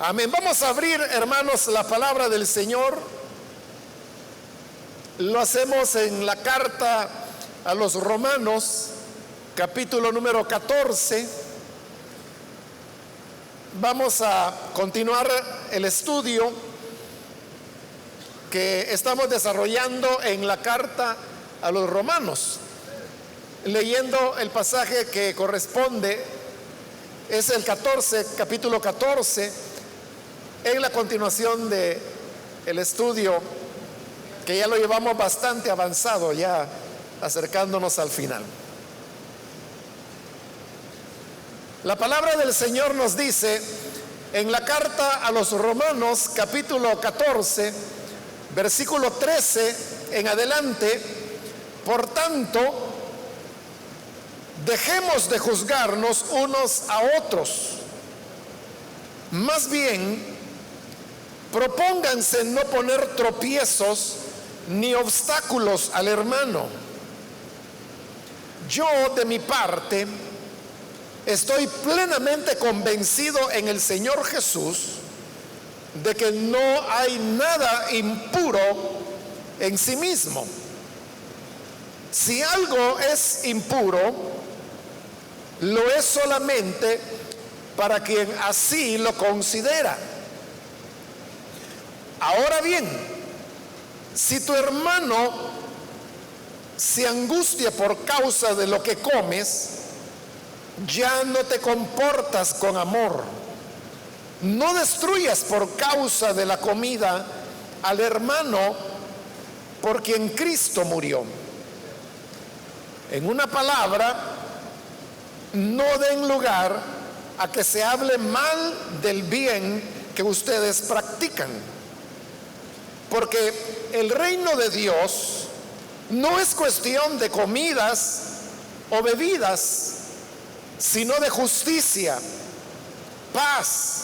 Amén. Vamos a abrir, hermanos, la palabra del Señor. Lo hacemos en la carta a los Romanos, capítulo número 14. Vamos a continuar el estudio que estamos desarrollando en la carta a los Romanos, leyendo el pasaje que corresponde, es el 14, capítulo 14, en la continuación de el estudio que ya lo llevamos bastante avanzado, ya acercándonos al final. La palabra del Señor nos dice en la carta a los Romanos, capítulo 14, versículo 13 en adelante: por tanto, dejemos de juzgarnos unos a otros, más bien propónganse no poner tropiezos ni obstáculos al hermano. Yo, de mi parte, estoy plenamente convencido en el Señor Jesús de que no hay nada impuro en sí mismo. Si algo es impuro, lo es solamente para quien así lo considera. Ahora bien, si tu hermano se angustia por causa de lo que comes, ya no te comportas con amor. No destruyas por causa de la comida al hermano por quien Cristo murió. En una palabra, no den lugar a que se hable mal del bien que ustedes practican. Porque el reino de Dios no es cuestión de comidas o bebidas, sino de justicia, paz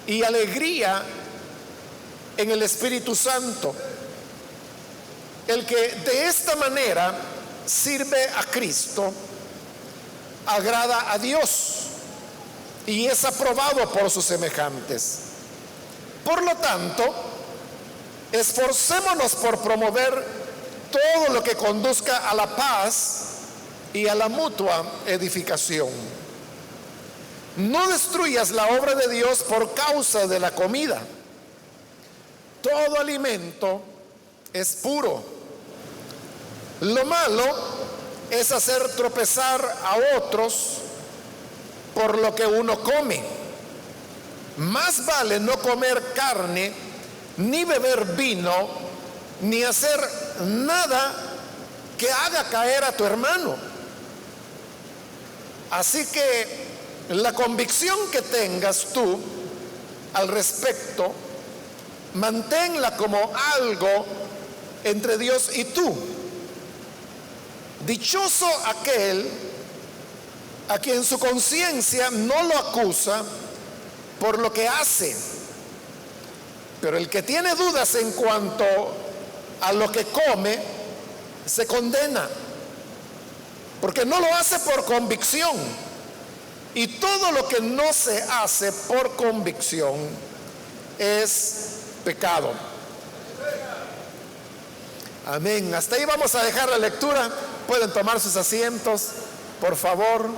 y alegría en el Espíritu Santo. El que de esta manera sirve a Cristo agrada a Dios y es aprobado por sus semejantes. Por lo tanto, esforcémonos por promover todo lo que conduzca a la paz y a la mutua edificación. No destruyas la obra de Dios por causa de la comida. Todo alimento es puro. Lo malo es hacer tropezar a otros por lo que uno come. Más vale no comer carne, ni beber vino, ni hacer nada que haga caer a tu hermano. Así que la convicción que tengas tú al respecto, manténla como algo entre Dios y tú. Dichoso aquel a quien su conciencia no lo acusa por lo que hace. Pero el que tiene dudas en cuanto a lo que come, se condena, porque no lo hace por convicción. Y todo lo que no se hace por convicción es pecado. Amén. Hasta ahí vamos a dejar la lectura. Pueden tomar sus asientos, por favor.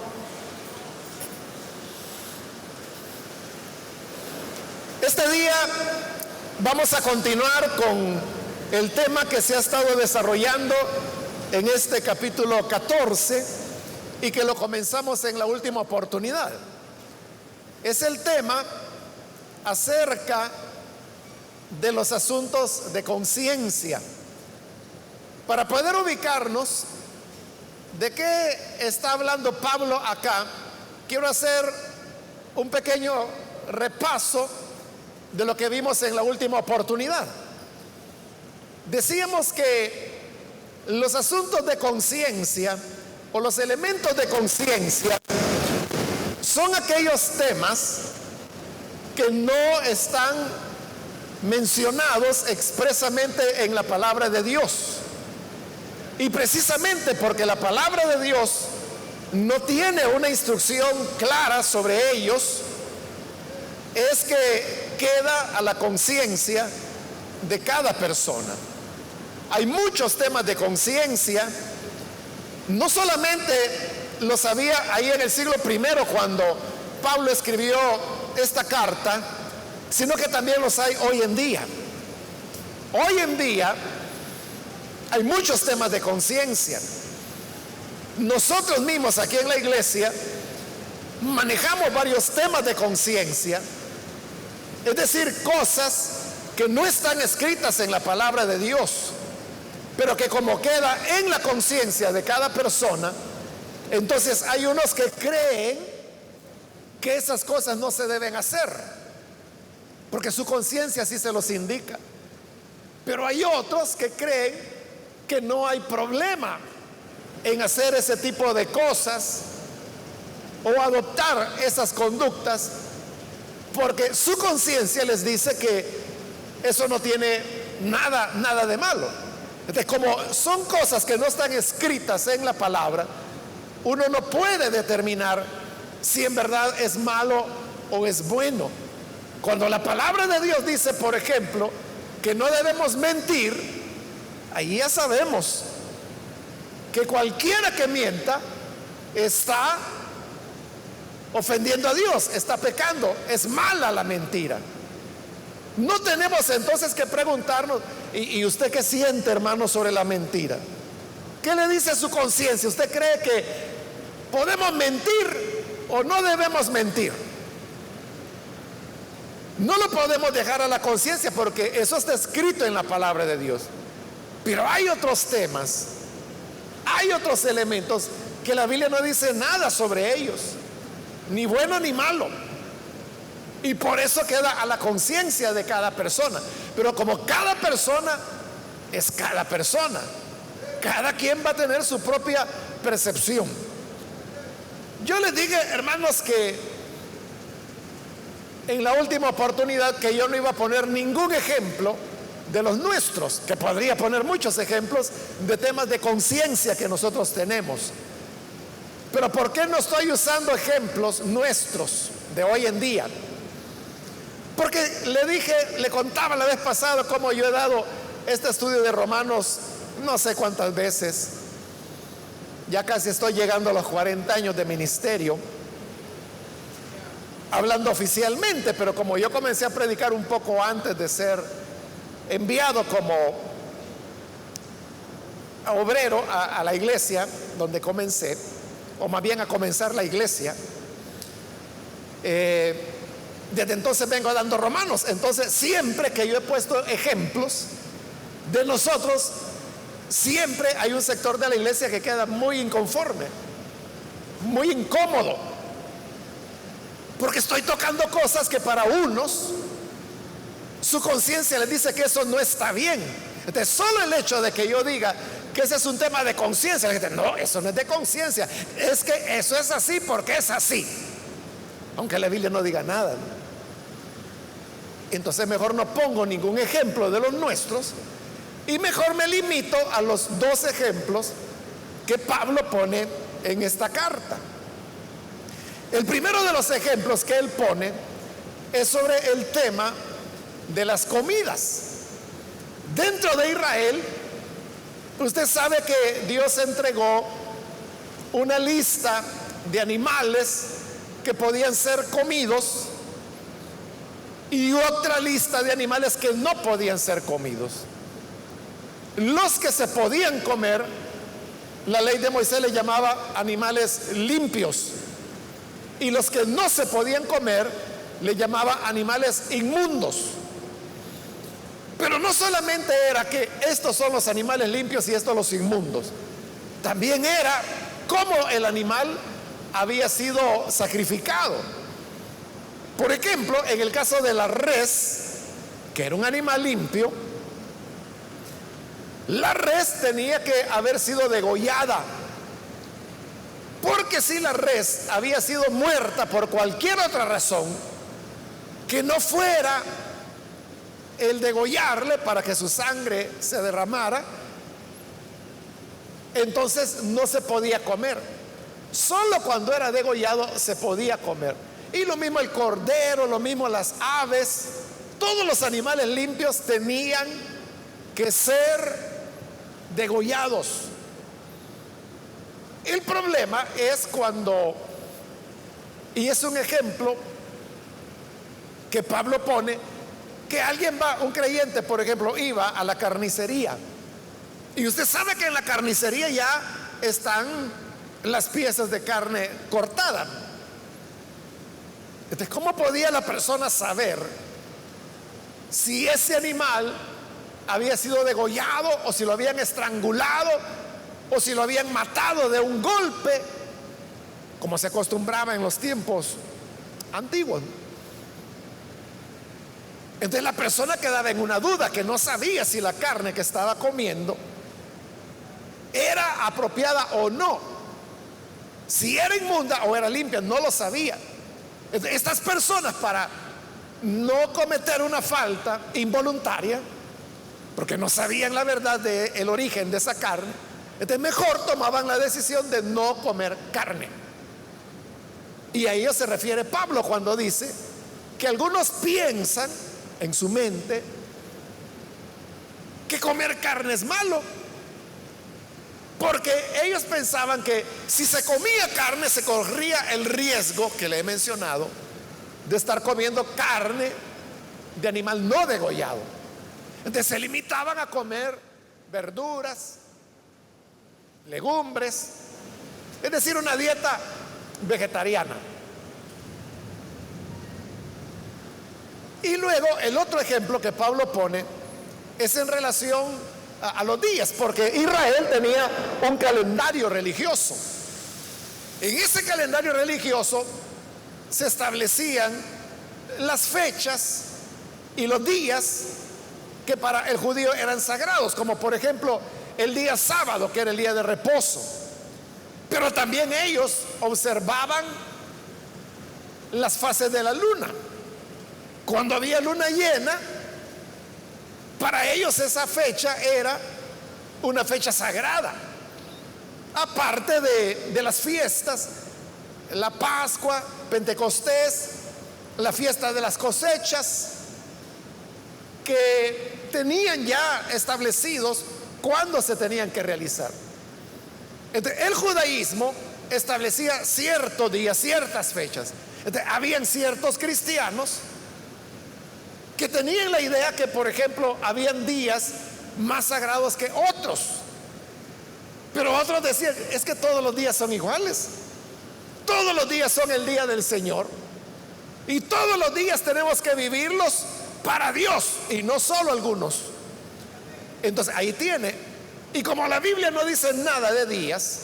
Este día vamos a continuar con el tema que se ha estado desarrollando en este capítulo 14 y que lo comenzamos en la última oportunidad. Es el tema acerca de los asuntos de conciencia. Para poder ubicarnos de qué está hablando Pablo acá, quiero hacer un pequeño repaso de lo que vimos en la última oportunidad. Decíamos que los asuntos de conciencia o los elementos de conciencia son aquellos temas que no están mencionados expresamente en la palabra de Dios. Y precisamente porque la palabra de Dios no tiene una instrucción clara sobre ellos, es que queda a la conciencia de cada persona. Hay muchos temas de conciencia, no solamente los había ahí en el siglo I cuando Pablo escribió esta carta, sino que también los hay hoy en día. Hoy en día hay muchos temas de conciencia. Nosotros mismos aquí en la iglesia manejamos varios temas de conciencia, es decir, cosas que no están escritas en la palabra de Dios, pero que como queda en la conciencia de cada persona, entonces hay unos que creen que esas cosas no se deben hacer, porque su conciencia sí se los indica. Pero hay otros que creen que no hay problema en hacer ese tipo de cosas o adoptar esas conductas, porque su conciencia les dice que eso no tiene nada de malo. Entonces, como son cosas que no están escritas en la palabra, uno no puede determinar si en verdad es malo o es bueno. Cuando la palabra de Dios dice, por ejemplo, que no debemos mentir, ahí ya sabemos que cualquiera que mienta está ofendiendo a Dios, está pecando, es mala la mentira. No tenemos entonces que preguntarnos, ¿y usted qué siente, hermano, sobre la mentira? ¿Qué le dice su conciencia? ¿Usted cree que podemos mentir o no debemos mentir? No lo podemos dejar a la conciencia porque eso está escrito en la palabra de Dios. Pero hay otros temas, hay otros elementos que la Biblia no dice nada sobre ellos, ni bueno ni malo. Y por eso queda a la conciencia de cada persona. Pero como cada persona es cada persona, cada quien va a tener su propia percepción. Yo les dije, hermanos, que en la última oportunidad que yo no iba a poner ningún ejemplo de los nuestros, que podría poner muchos ejemplos de temas de conciencia que nosotros tenemos. Pero ¿por qué no estoy usando ejemplos nuestros de hoy en día? Porque le contaba la vez pasada cómo yo he dado este estudio de Romanos no sé cuántas veces. Ya casi estoy llegando a los 40 años de ministerio, hablando oficialmente, pero como yo comencé a predicar un poco antes de ser enviado como obrero a la iglesia donde comencé, o más bien a comenzar la iglesia, desde entonces vengo dando Romanos. Entonces siempre que yo he puesto ejemplos de nosotros, siempre hay un sector de la iglesia que queda muy inconforme, muy incómodo, porque estoy tocando cosas que para unos su conciencia les dice que eso no está bien. Entonces solo el hecho de que yo diga que ese es un tema de conciencia, la gente, no, eso no es de conciencia, es que eso es así porque es así, aunque la Biblia no diga nada. Entonces mejor no pongo ningún ejemplo de los nuestros y mejor me limito a los dos ejemplos que Pablo pone en esta carta. El primero de los ejemplos que él pone es sobre el tema de las comidas. Dentro de Israel, usted sabe que Dios entregó una lista de animales que podían ser comidos y otra lista de animales que no podían ser comidos. Los que se podían comer, la ley de Moisés le llamaba animales limpios, y los que no se podían comer le llamaba animales inmundos. Pero no solamente era que estos son los animales limpios y estos los inmundos, también era cómo el animal había sido sacrificado. Por ejemplo, en el caso de la res, que era un animal limpio, la res tenía que haber sido degollada, porque si la res había sido muerta por cualquier otra razón que no fuera el degollarle para que su sangre se derramara, entonces no se podía comer. Solo cuando era degollado se podía comer. Y lo mismo el cordero, lo mismo las aves, todos los animales limpios tenían que ser degollados. El problema es cuando, y es un ejemplo que Pablo pone, que alguien va, un creyente por ejemplo, iba a la carnicería, y usted sabe que en la carnicería ya están las piezas de carne cortadas. Entonces, ¿cómo podía la persona saber si ese animal había sido degollado, o si lo habían estrangulado, o si lo habían matado de un golpe, como se acostumbraba en los tiempos antiguos? Entonces la persona quedaba en una duda, que no sabía si la carne que estaba comiendo era apropiada o no, si era inmunda o era limpia, no lo sabía. Entonces, estas personas, para no cometer una falta involuntaria, porque no sabían la verdad del origen de esa carne, entonces mejor tomaban la decisión de no comer carne. Y a ello se refiere Pablo cuando dice que algunos piensan en su mente que comer carne es malo, porque ellos pensaban que si se comía carne se corría el riesgo que le he mencionado de estar comiendo carne de animal no degollado. Entonces se limitaban a comer verduras, legumbres, es decir, una dieta vegetariana. Y luego el otro ejemplo que Pablo pone es en relación a los días, porque Israel tenía un calendario religioso. En ese calendario religioso se establecían las fechas y los días que para el judío eran sagrados, como por ejemplo el día sábado, que era el día de reposo. Pero también ellos observaban las fases de la luna. Cuando había luna llena, para ellos esa fecha era una fecha sagrada, aparte de las fiestas, la Pascua, Pentecostés, la fiesta de las cosechas, que tenían ya establecidos cuándo se tenían que realizar. Entonces, el judaísmo establecía ciertos días, ciertas fechas. Entonces, habían ciertos cristianos que tenían la idea que, por ejemplo, habían días más sagrados que otros, pero otros decían, es que todos los días son iguales, todos los días son el día del Señor, y todos los días tenemos que vivirlos para Dios, y no solo algunos. Entonces ahí tiene, y como la Biblia no dice nada de días,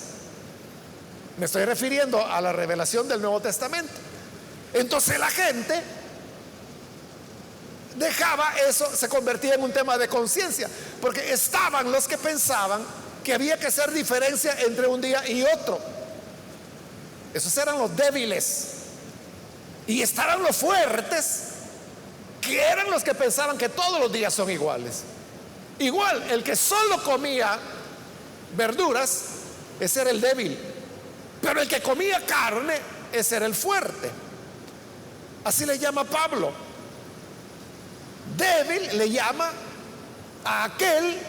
me estoy refiriendo a la revelación del Nuevo Testamento, entonces la gente dejaba eso, se convertía en un tema de conciencia, porque estaban los que pensaban que había que hacer diferencia entre un día y otro. Esos eran los débiles, y estaban los fuertes, que eran los que pensaban que todos los días son iguales. Igual, el que solo comía verduras, ese era el débil, pero el que comía carne, ese era el fuerte. Así le llama Pablo. Débil le llama a aquel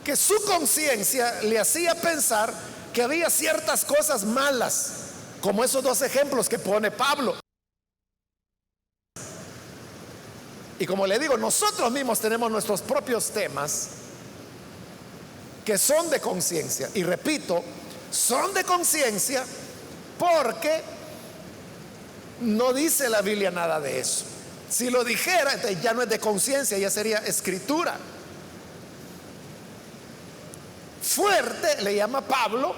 que su conciencia le hacía pensar que había ciertas cosas malas, como esos dos ejemplos que pone Pablo. Y como le digo, nosotros mismos tenemos nuestros propios temas que son de conciencia. Y repito, son de conciencia porque no dice la Biblia nada de eso. Si lo dijera, entonces ya no es de conciencia, ya sería escritura. Fuerte le llama Pablo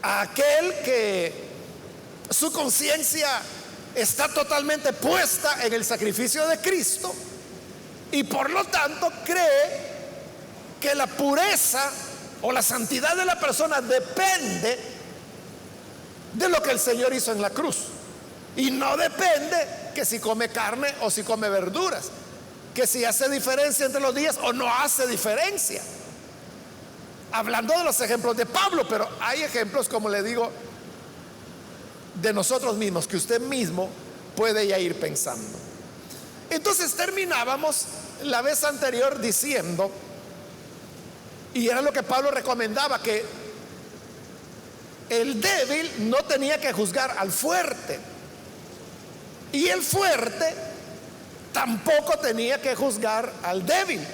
a aquel que su conciencia está totalmente puesta en el sacrificio de Cristo, y por lo tanto cree que la pureza o la santidad de la persona depende de lo que el Señor hizo en la cruz, y no depende que si come carne o si come verduras, que si hace diferencia entre los días o no hace diferencia, hablando de los ejemplos de Pablo. Pero hay ejemplos, como le digo, de nosotros mismos que usted mismo puede ya ir pensando. Entonces terminábamos la vez anterior diciendo, y era lo que Pablo recomendaba, que el débil no tenía que juzgar al fuerte, y el fuerte tampoco tenía que juzgar al débil,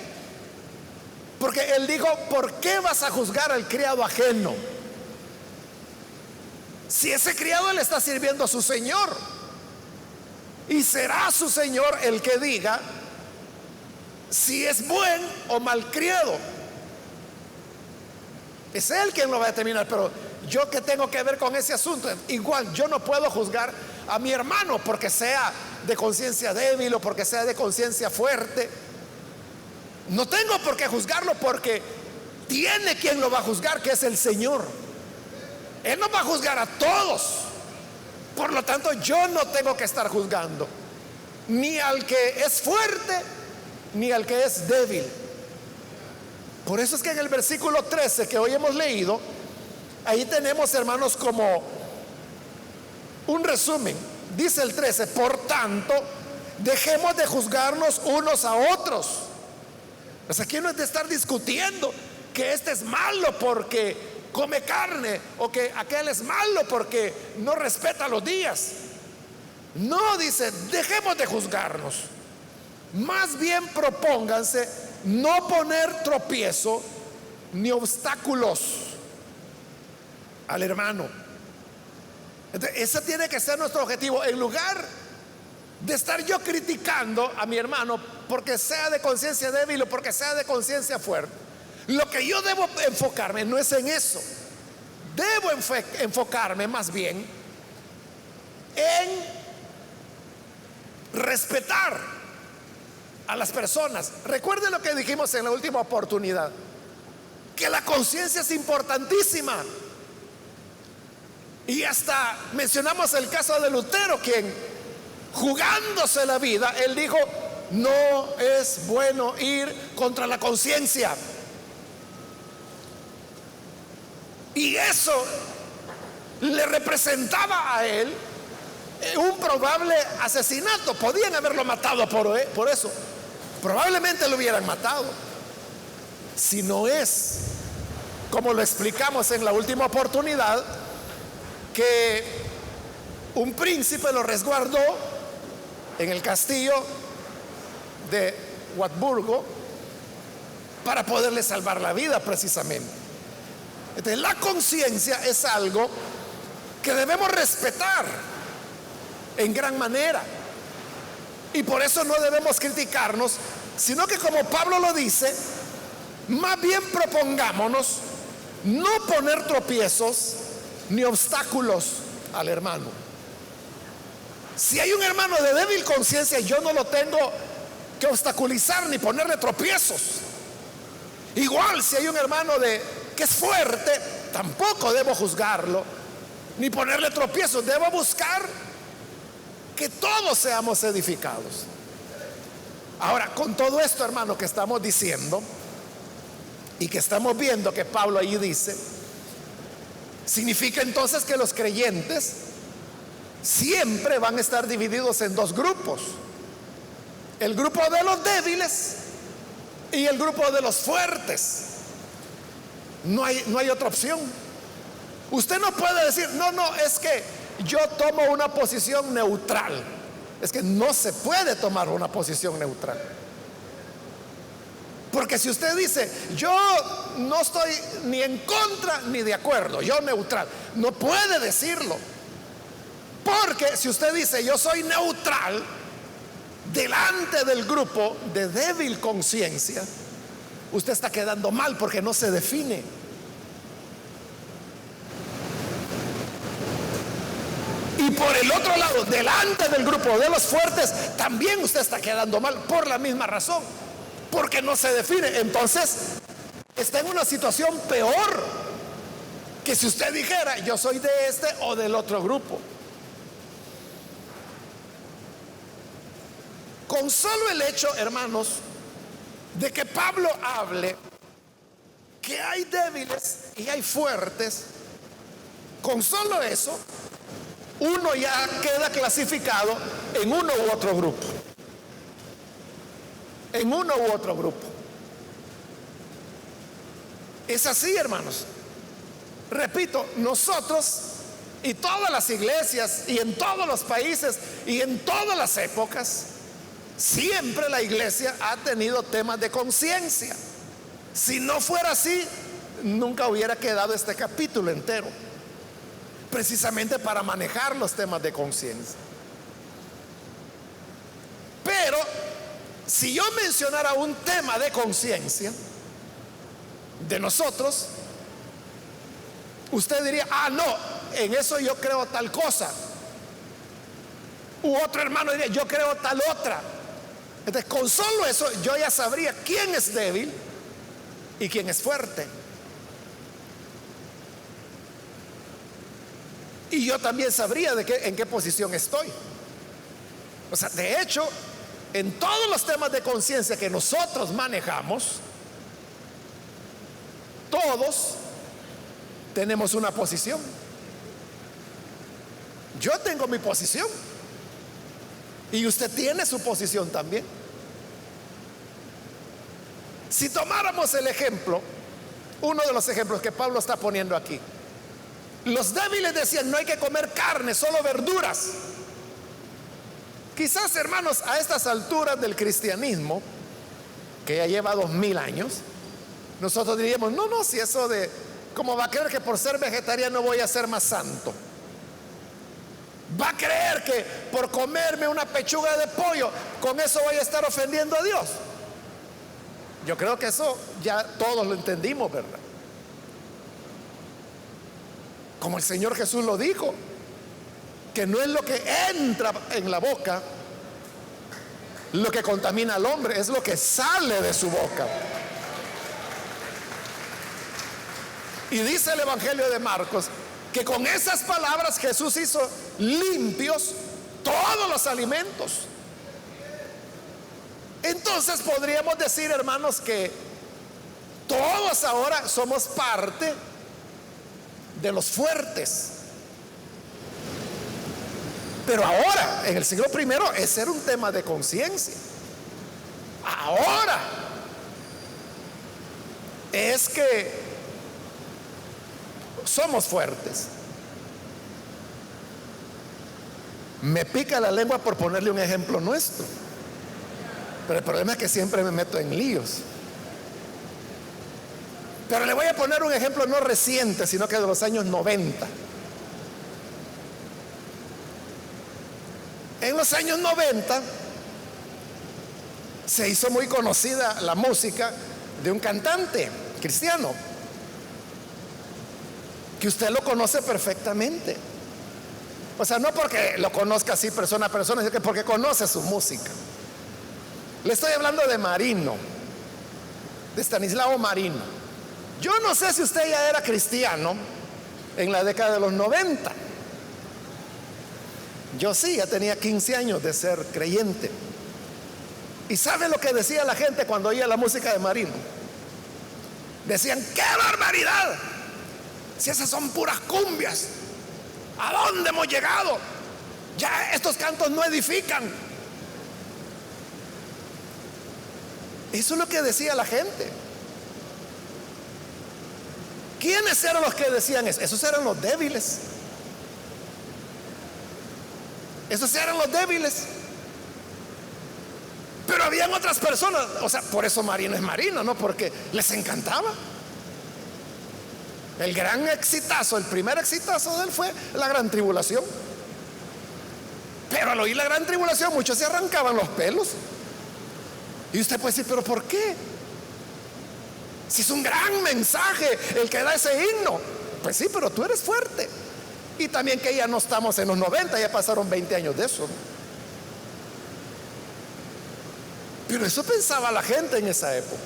porque él dijo: ¿por qué vas a juzgar al criado ajeno? Si ese criado le está sirviendo a su señor, y será su señor el que diga si es buen o mal criado. Es él quien lo va a determinar. Pero yo, ¿qué tengo que ver con ese asunto? Igual yo no puedo juzgar a mi hermano porque sea de conciencia débil o porque sea de conciencia fuerte. No tengo por qué juzgarlo, porque tiene quien lo va a juzgar, que es el Señor. Él no va a juzgar a todos. Por lo tanto, yo no tengo que estar juzgando ni al que es fuerte ni al que es débil. Por eso es que en el versículo 13 que hoy hemos leído, ahí tenemos, hermanos, como un resumen. Dice el 13: por tanto, dejemos de juzgarnos unos a otros. Pues aquí no es de estar discutiendo que este es malo porque come carne, o que aquel es malo porque no respeta los días. No, dice, dejemos de juzgarnos. Más bien propónganse no poner tropiezo ni obstáculos al hermano. Entonces, ese tiene que ser nuestro objetivo. En lugar de estar yo criticando a mi hermano porque sea de conciencia débil o porque sea de conciencia fuerte, lo que yo debo enfocarme no es en eso. Debo enfocarme más bien en respetar a las personas. Recuerden lo que dijimos en la última oportunidad, que la conciencia es importantísima. Y hasta mencionamos el caso de Lutero, quien, jugándose la vida, él dijo: no es bueno ir contra la conciencia. Y eso le representaba a él un probable asesinato. Podían haberlo matado por eso. Probablemente lo hubieran matado. Si no es, como lo explicamos en la última oportunidad, que un príncipe lo resguardó en el castillo de Wartburgo para poderle salvar la vida, precisamente. Entonces, la conciencia es algo que debemos respetar en gran manera, y por eso no debemos criticarnos, sino que, como Pablo lo dice, más bien propongámonos no poner tropiezos ni obstáculos al hermano. Si hay un hermano de débil conciencia, yo no lo tengo que obstaculizar ni ponerle tropiezos. Igual, si hay un hermano que es fuerte, tampoco debo juzgarlo ni ponerle tropiezos. Debo buscar que todos seamos edificados. Ahora, con todo esto, hermano, que estamos diciendo y que estamos viendo que Pablo ahí dice, significa entonces que los creyentes siempre van a estar divididos en dos grupos: el grupo de los débiles y el grupo de los fuertes. No hay otra opción. Usted no puede decir: no, es que yo tomo una posición neutral. Es que no se puede tomar una posición neutral. Porque si usted dice: yo no estoy ni en contra ni de acuerdo, yo neutral, no puede decirlo. Porque si usted dice: yo soy neutral, delante del grupo de débil conciencia, usted está quedando mal, porque no se define. Y por el otro lado, delante del grupo de los fuertes, también usted está quedando mal por la misma razón, porque no se define. Entonces está en una situación peor que si usted dijera: yo soy de este o del otro grupo. Con solo el hecho, hermanos, de que Pablo hable que hay débiles y hay fuertes, con solo eso uno ya queda clasificado en uno u otro grupo. En uno u otro grupo. Es así, hermanos. Repito, nosotros y todas las iglesias y en todos los países y en todas las épocas, siempre la iglesia ha tenido temas de conciencia. Si no fuera así, nunca hubiera quedado este capítulo entero, precisamente para manejar los temas de conciencia. Pero si yo mencionara un tema de conciencia de nosotros, usted diría: ah, no, en eso yo creo tal cosa. U otro hermano diría: yo creo tal otra. Entonces, con solo eso yo ya sabría quién es débil y quién es fuerte. Y yo también sabría en qué posición estoy. O sea, de hecho, en todos los temas de conciencia que nosotros manejamos, todos tenemos una posición. Yo tengo mi posición y usted tiene su posición también. Si tomáramos el ejemplo, uno de los ejemplos que Pablo está poniendo aquí, los débiles decían: no hay que comer carne, solo verduras. Quizás, hermanos, a estas alturas del cristianismo, que ya lleva 2000 años, nosotros diríamos: no, no, si eso de, ¿cómo va a creer que por ser vegetariano voy a ser más santo? ¿Va a creer que por comerme una pechuga de pollo, con eso voy a estar ofendiendo a Dios? Yo creo que eso ya todos lo entendimos, ¿verdad? Como el Señor Jesús lo dijo, que no es lo que entra en la boca lo que contamina al hombre, es lo que sale de su boca. Y dice el Evangelio de Marcos que con esas palabras Jesús hizo limpios todos los alimentos. Entonces podríamos decir, hermanos, que todos ahora somos parte de los fuertes. Pero ahora, en el siglo primero, ese era un tema de conciencia. Ahora es que somos fuertes. Me pica la lengua por ponerle un ejemplo nuestro, pero el problema es que siempre me meto en líos. Pero le voy a poner un ejemplo no reciente, sino que de los años 90. En los años 90 se hizo muy conocida la música de un cantante cristiano que usted lo conoce perfectamente. O sea, no porque lo conozca así persona a persona, sino que porque conoce su música. Le estoy hablando de Marino, de Estanislao Marino. Yo no sé si usted ya era cristiano en la década de los 90. Yo sí, ya tenía 15 años de ser creyente. ¿Y sabe lo que decía la gente cuando oía la música de Marino? Decían: ¡qué barbaridad! Si esas son puras cumbias, ¿a dónde hemos llegado? Ya estos cantos no edifican. Eso es lo que decía la gente. ¿Quiénes eran los que decían eso? Esos eran los débiles. Esos eran los débiles. Pero habían otras personas, o sea, por eso Marino es Marino, ¿no? Porque les encantaba. El gran exitazo, el primer exitazo de él fue La Gran Tribulación. Pero al oír La Gran Tribulación, muchos se arrancaban los pelos. Y usted puede decir: ¿pero por qué? Si es un gran mensaje el que da ese himno. Pues sí, pero tú eres fuerte. Y también que ya no estamos en los 90, ya pasaron 20 años de eso, ¿no? Pero eso pensaba la gente en esa época.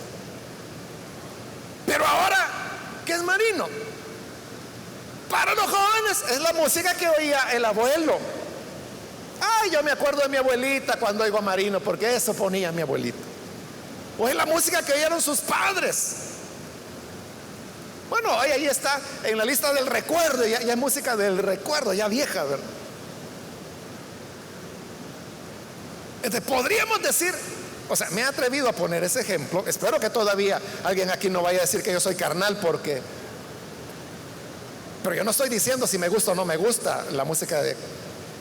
Pero ahora, ¿qué es Marino? Para los jóvenes es la música que oía el abuelo. Ay, yo me acuerdo de mi abuelita cuando oigo a Marino, porque eso ponía mi abuelita. O es la música que oyeron sus padres. Bueno, hoy ahí está en la lista del recuerdo, ya es música del recuerdo, ya vieja, ¿verdad? Entonces, podríamos decir, o sea, me he atrevido a poner ese ejemplo. Espero que todavía alguien aquí no vaya a decir que yo soy carnal, pero yo no estoy diciendo si me gusta o no me gusta la música de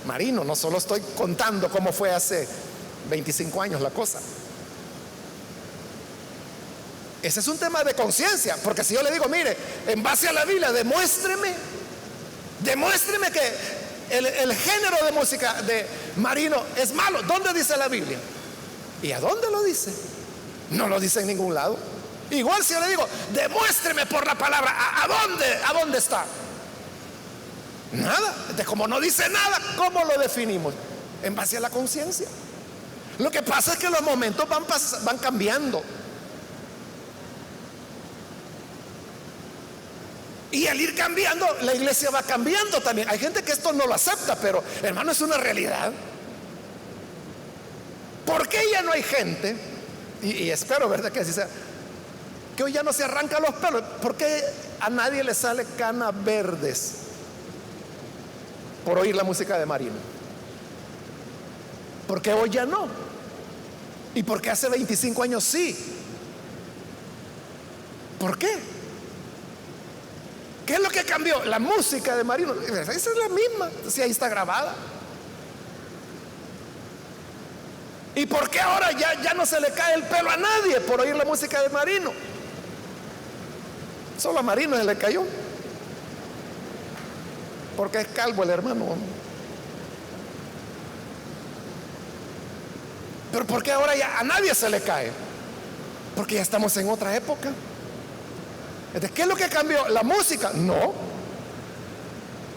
Marino. No solo estoy contando cómo fue hace 25 años la cosa. Ese es un tema de conciencia, porque si yo le digo, mire, en base a la Biblia, demuéstreme que el género de música de Marino es malo. ¿Dónde dice la Biblia? ¿Y a dónde lo dice? No lo dice en ningún lado. Igual si yo le digo, demuéstreme por la palabra, ¿a dónde está? Nada. Entonces, como no dice nada, ¿cómo lo definimos? En base a la conciencia. Lo que pasa es que los momentos van cambiando. Y al ir cambiando, la iglesia va cambiando también. Hay gente que esto no lo acepta, pero hermano, es una realidad. ¿Por qué ya no hay gente? Y espero, ¿verdad?, que así sea, que hoy ya no se arrancan los pelos. ¿Por qué a nadie le sale canas verdes por oír la música de Marino? ¿Por qué hoy ya no? ¿Y por qué hace 25 años sí? ¿Por qué? ¿Qué es lo que cambió? La música de Marino. Esa es la misma, si ahí está grabada. ¿Y por qué ahora ya no se le cae el pelo a nadie por oír la música de Marino? Solo a Marino se le cayó, porque es calvo el hermano. Pero ¿por qué ahora ya a nadie se le cae? Porque ya estamos en otra época. Entonces, ¿qué es lo que cambió? ¿La música? No.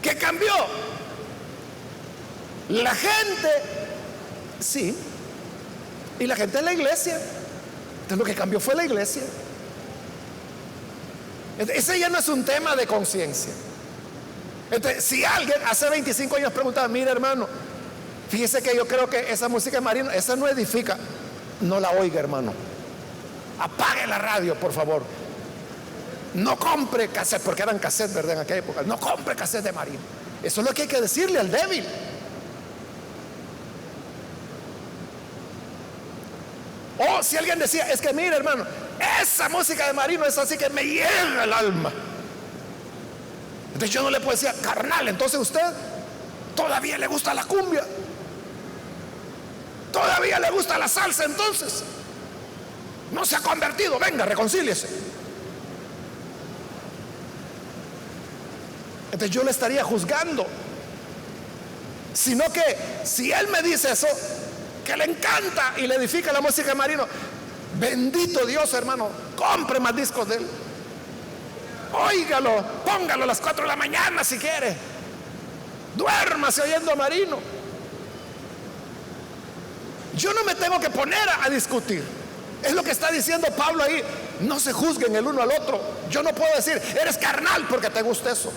¿Qué cambió? La gente. Sí. Y la gente en la iglesia. Entonces, lo que cambió fue la iglesia. Entonces, ese ya no es un tema de conciencia. Entonces, si alguien hace 25 años preguntaba, mira hermano, fíjese que yo creo que esa música de Marino, esa no edifica, no la oiga, hermano. Apague la radio, por favor. No compre cassette, porque eran cassette, ¿verdad?, en aquella época. No compre cassette de Marino. Eso es lo que hay que decirle al débil. O si alguien decía, es que mire hermano, esa música de Marino es así que me llega el alma. Entonces yo no le puedo decir, carnal, entonces usted todavía le gusta la cumbia, todavía le gusta la salsa, entonces no se ha convertido, venga, reconcíliese. Entonces yo le estaría juzgando. Sino que si él me dice eso, que le encanta y le edifica la música de Marino, bendito Dios, hermano, compre más discos de él, óigalo, póngalo a las 4 de la mañana si quiere, duérmase oyendo a Marino. Yo no me tengo que poner a discutir. Es lo que está diciendo Pablo ahí. No se juzguen el uno al otro. Yo no puedo decir, eres carnal porque te gusta eso,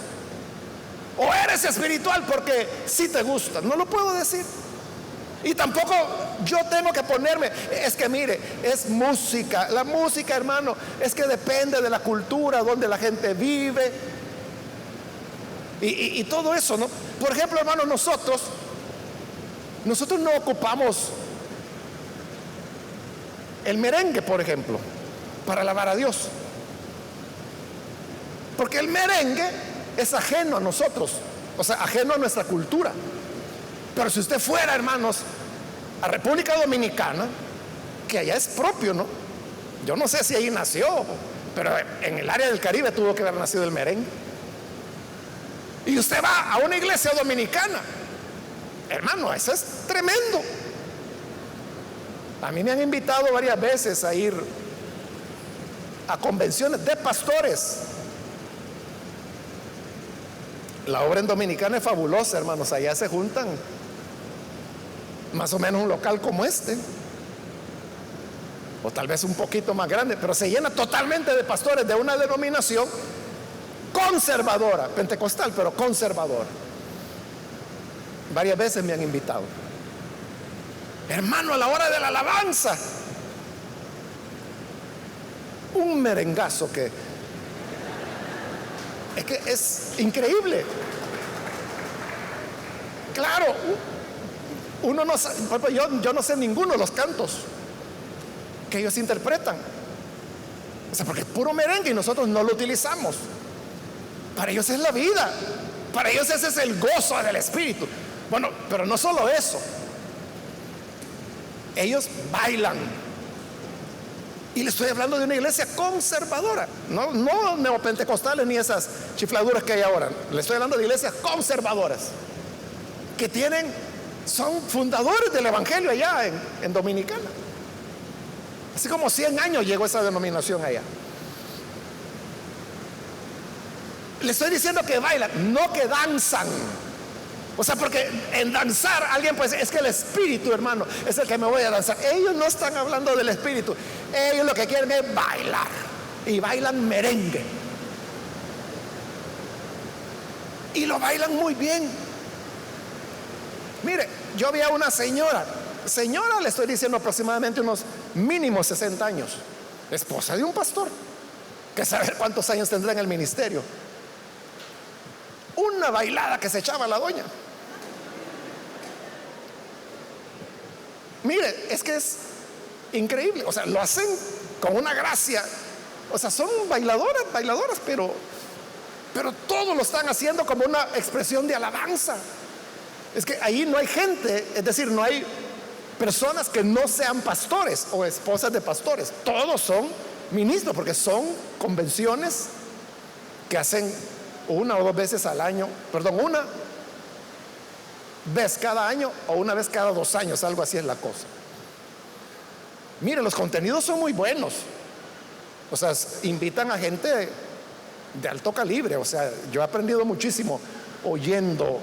o eres espiritual porque sí te gusta. No lo puedo decir. Y tampoco yo tengo que ponerme, es que mire, es música. La música, hermano, es que depende de la cultura donde la gente vive y todo eso, ¿no? Por ejemplo, hermano, nosotros no ocupamos el merengue, por ejemplo, para alabar a Dios, porque el merengue es ajeno a nosotros, o sea, ajeno a nuestra cultura. Pero si usted fuera, hermanos, a República Dominicana, que allá es propio, ¿no? Yo no sé si ahí nació, pero en el área del Caribe tuvo que haber nacido el merengue. Y usted va a una iglesia dominicana, hermano, eso es tremendo. A mí me han invitado varias veces a ir a convenciones de pastores. La obra en Dominicana es fabulosa, hermanos. Allá se juntan más o menos un local como este, o tal vez un poquito más grande, pero se llena totalmente de pastores de una denominación conservadora, pentecostal, pero conservadora. Varias veces me han invitado. Hermano, a la hora de la alabanza, un merengazo que es increíble. Claro, uno no sabe, por ejemplo, yo no sé ninguno de los cantos que ellos interpretan. O sea, porque es puro merengue y nosotros no lo utilizamos. Para ellos es la vida. Para ellos ese es el gozo del espíritu. Bueno, pero no solo eso. Ellos bailan. Y le estoy hablando de una iglesia conservadora, no neopentecostales ni esas chifladuras que hay ahora. Le estoy hablando de iglesias conservadoras que son fundadores del evangelio allá en Dominicana. Así como 100 años llegó esa denominación allá. Le estoy diciendo que bailan, no que danzan. O sea, porque en danzar alguien puede decir, es que el espíritu, hermano, es el que me voy a danzar. Ellos no están hablando del espíritu. Ellos lo que quieren es bailar. Y bailan merengue. Y lo bailan muy bien. Mire, yo vi a una señora, le estoy diciendo aproximadamente unos mínimos 60 años, esposa de un pastor, que saber cuántos años tendrá en el ministerio. Una bailada que se echaba la doña. Mire, es que es increíble. O sea, lo hacen con una gracia. O sea, son bailadoras, pero todo lo están haciendo como una expresión de alabanza. Es que ahí no hay gente, es decir, no hay personas que no sean pastores o esposas de pastores. Todos son ministros, porque son convenciones que hacen una o dos veces al año, una vez cada año o una vez cada 2 años, algo así es la cosa. Mire, los contenidos son muy buenos. O sea, invitan a gente de alto calibre. O sea, yo he aprendido muchísimo oyendo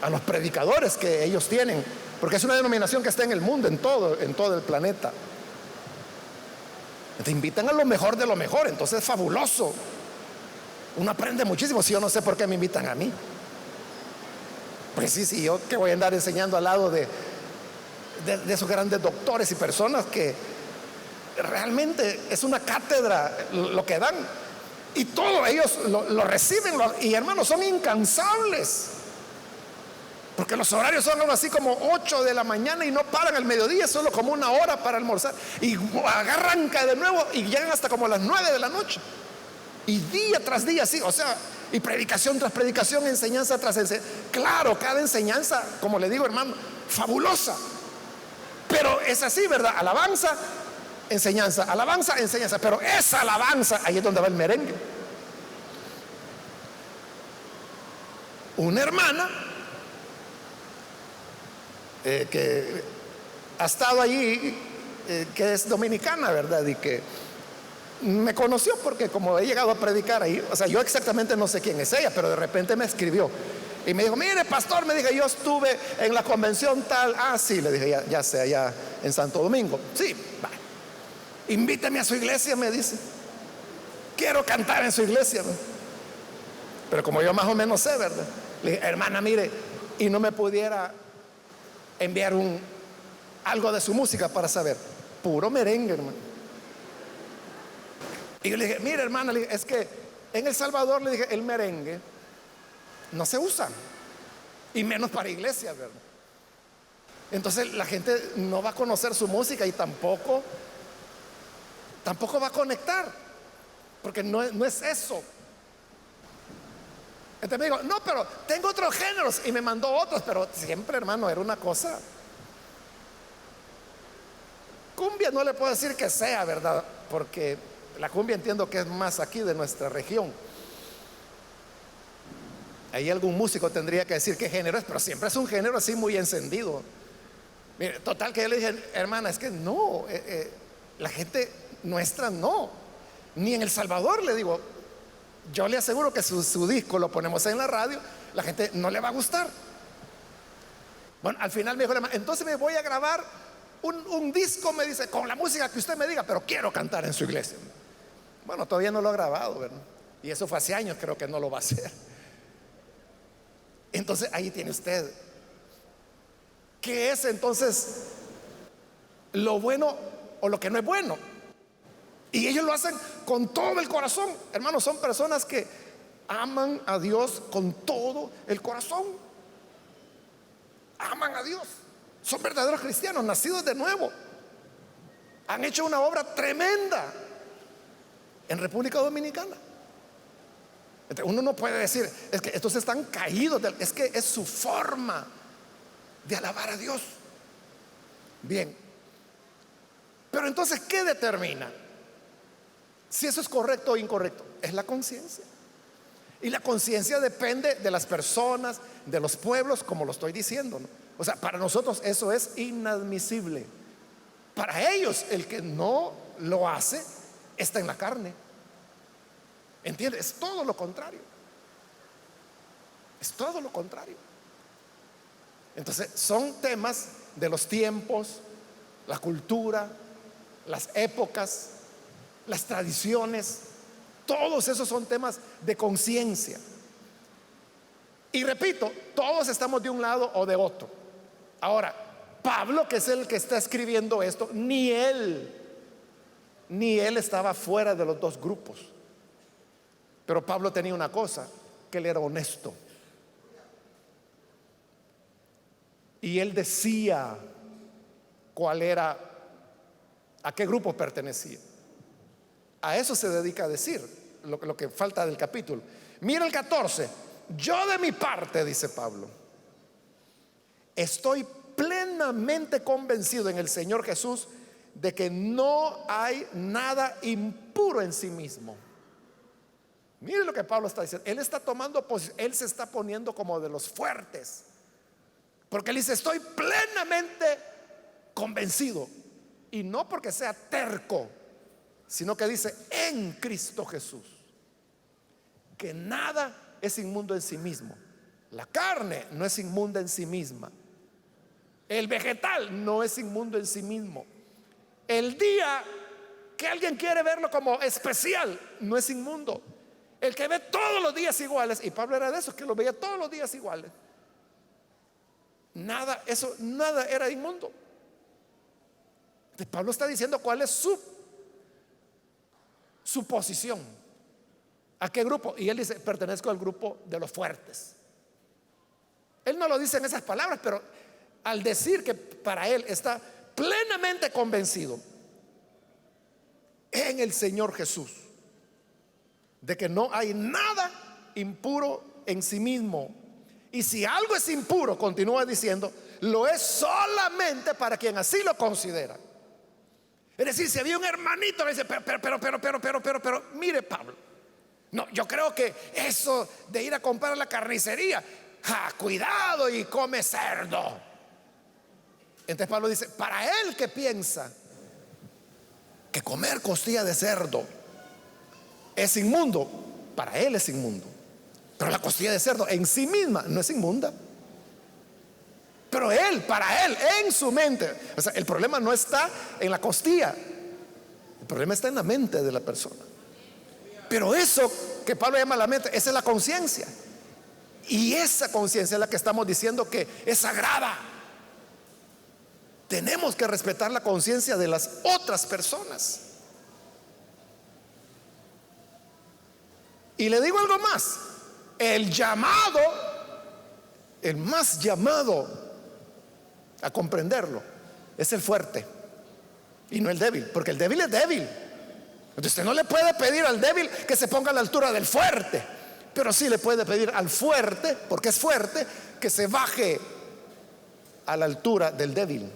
a los predicadores que ellos tienen, porque es una denominación que está en el mundo, en todo el planeta. Te invitan a lo mejor de lo mejor, entonces es fabuloso. Uno aprende muchísimo. Si yo no sé por qué me invitan a mí, pues sí, yo que voy a andar enseñando al lado de esos grandes doctores y personas que realmente es una cátedra lo que dan, y todos ellos lo reciben, y hermanos, son incansables, porque los horarios son algo así como 8 de la mañana y no paran al mediodía, solo como 1 hora para almorzar, y arranca de nuevo y llegan hasta como las 9 de la noche, y día tras día así. O sea, y predicación tras predicación, enseñanza tras enseñanza. Claro, cada enseñanza, como le digo, hermano, fabulosa. Pero es así, ¿verdad? Alabanza, enseñanza, alabanza, enseñanza. Pero esa alabanza, ahí es donde va el merengue. Una hermana que ha estado allí, que es dominicana, ¿verdad? Y que me conoció porque como he llegado a predicar ahí, o sea, yo exactamente no sé quién es ella, pero de repente me escribió y me dijo, mire pastor, me dije, yo estuve en la convención tal. Ah, sí, le dije, ya sé, allá en Santo Domingo. Sí, va, invítame a su iglesia, me dice, quiero cantar en su iglesia, ¿no? Pero como yo más o menos sé, ¿verdad? Le dije, hermana, mire, y no me pudiera enviar algo de su música para saber. Puro merengue, hermano. Y yo le dije, mire hermana, es que en El Salvador, le dije, el merengue no se usa, y menos para iglesias, ¿verdad? Entonces la gente no va a conocer su música y tampoco va a conectar, porque no es eso. Entonces me dijo, no, pero tengo otros géneros, y me mandó otros, pero siempre, hermano, era una cosa. Cumbia no le puedo decir que sea, ¿verdad? Porque la cumbia entiendo que es más aquí de nuestra región. Ahí algún músico tendría que decir qué género es, pero siempre es un género así muy encendido. Mire, total que yo le dije, hermana, es que no, la gente nuestra no, ni en El Salvador, le digo, yo le aseguro que su disco lo ponemos en la radio, la gente no le va a gustar. Bueno, al final me dijo, entonces me voy a grabar un disco, me dice, con la música que usted me diga, pero quiero cantar en su iglesia. Bueno, todavía no lo ha grabado, ¿verdad? Y eso fue hace años, creo que no lo va a hacer. Entonces ahí tiene usted qué es entonces lo bueno o lo que no es bueno. Y ellos lo hacen con todo el corazón. Hermanos, son personas que aman a Dios con todo el corazón. aman a Dios, son verdaderos cristianos, nacidos de nuevo, han hecho una obra tremenda en República Dominicana. Entonces, uno no puede decir, es que estos están caídos, es que es su forma de alabar a Dios. Bien, pero entonces, ¿qué determina si eso es correcto o incorrecto? Es la conciencia. Y la conciencia depende de las personas, de los pueblos, como lo estoy diciendo, ¿no? O sea, para nosotros eso es inadmisible. Para ellos, el que no lo hace está en la carne. ¿Entiendes? Es todo lo contrario. Es todo lo contrario. Entonces, son temas de los tiempos, la cultura, las épocas, las tradiciones. Todos esos son temas de conciencia. Y repito, todos estamos de un lado o de otro. Ahora, Pablo, que es el que está escribiendo esto, ni él estaba fuera de los dos grupos. Pero Pablo tenía una cosa, que él era honesto. Y él decía cuál era, a qué grupo pertenecía. A eso se dedica a decir lo que falta del capítulo. Mira el 14. Yo de mi parte, dice Pablo, estoy plenamente convencido en el Señor Jesús de que no hay nada impuro en sí mismo. Mire lo que Pablo está diciendo. Él está tomando posición, él se está poniendo como de los fuertes, porque él dice, estoy plenamente convencido. Y no porque sea terco, sino que dice, en Cristo Jesús, que nada es inmundo en sí mismo. La carne no es inmunda en sí misma. El vegetal no es inmundo en sí mismo. El día que alguien quiere verlo como especial no es inmundo. El que ve todos los días iguales, y Pablo era de esos que lo veía todos los días iguales, nada era inmundo. Entonces, Pablo está diciendo cuál es su posición. ¿A qué grupo? Y él dice, pertenezco al grupo de los fuertes. Él no lo dice en esas palabras, pero al decir que para él está plenamente convencido en el Señor Jesús de que no hay nada impuro en sí mismo. Y si algo es impuro, continúa diciendo, lo es solamente para quien así lo considera. Es decir, si había un hermanito le dice, pero, mire Pablo, no, yo creo que eso de ir a comprar a la carnicería, cuidado y come cerdo. Entonces Pablo dice, para él que piensa que comer costilla de cerdo es inmundo, para él es inmundo. Pero la costilla de cerdo en sí misma no es inmunda. Pero para él, en su mente, o sea, el problema no está en la costilla, el problema está en la mente de la persona. Pero eso que Pablo llama la mente, esa es la conciencia. Y esa conciencia es la que estamos diciendo que es sagrada. Tenemos que respetar la conciencia de las otras personas. Y le digo algo más. El más llamado a comprenderlo es el fuerte y no el débil, porque el débil es débil. Entonces usted no le puede pedir al débil que se ponga a la altura del fuerte, pero sí le puede pedir al fuerte, porque es fuerte, que se baje a la altura del débil.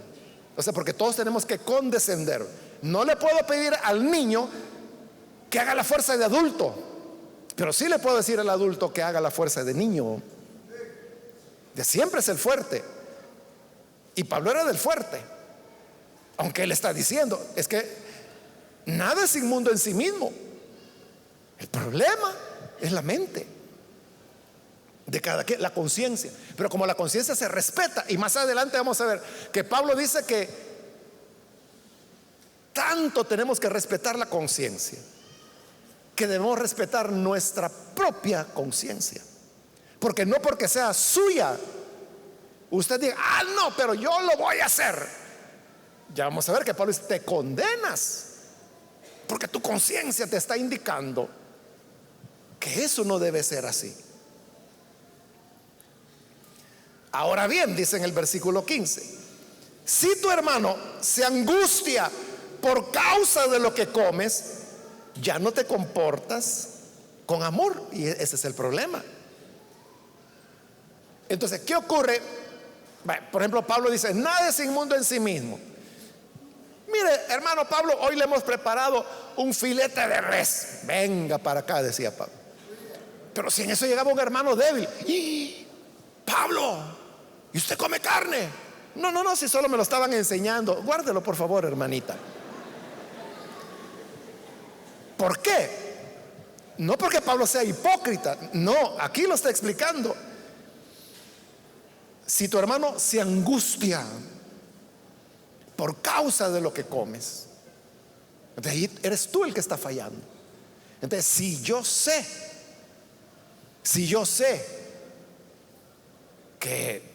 O sea, porque todos tenemos que condescender. No le puedo pedir al niño que haga la fuerza de adulto, pero sí le puedo decir al adulto que haga la fuerza de niño. De siempre es el fuerte. Y Pablo era del fuerte, aunque él está diciendo, es que nada es inmundo en sí mismo. El problema es la mente de cada quien, la conciencia. Pero como la conciencia se respeta, y más adelante vamos a ver que Pablo dice que tanto tenemos que respetar la conciencia, que debemos respetar nuestra propia conciencia. Porque no porque sea suya usted diga, no, pero yo lo voy a hacer. Ya vamos a ver que Pablo dice, te condenas, porque tu conciencia te está indicando que eso no debe ser así. Ahora bien, dice en el versículo 15, si tu hermano se angustia por causa de lo que comes, ya no te comportas con amor. Y ese es el problema. Entonces, ¿qué ocurre? Por ejemplo, Pablo dice, nada es inmundo en sí mismo. Mire, hermano Pablo, hoy le hemos preparado un filete de res. Venga para acá, decía Pablo. Pero si en eso llegaba un hermano débil, ¡y! Pablo, ¿y usted come carne? No, si solo me lo estaban enseñando. Guárdelo por favor, hermanita. ¿Por qué? No porque Pablo sea hipócrita, no, aquí lo está explicando. Si tu hermano se angustia por causa de lo que comes, entonces ahí eres tú el que está fallando. Entonces, si yo sé que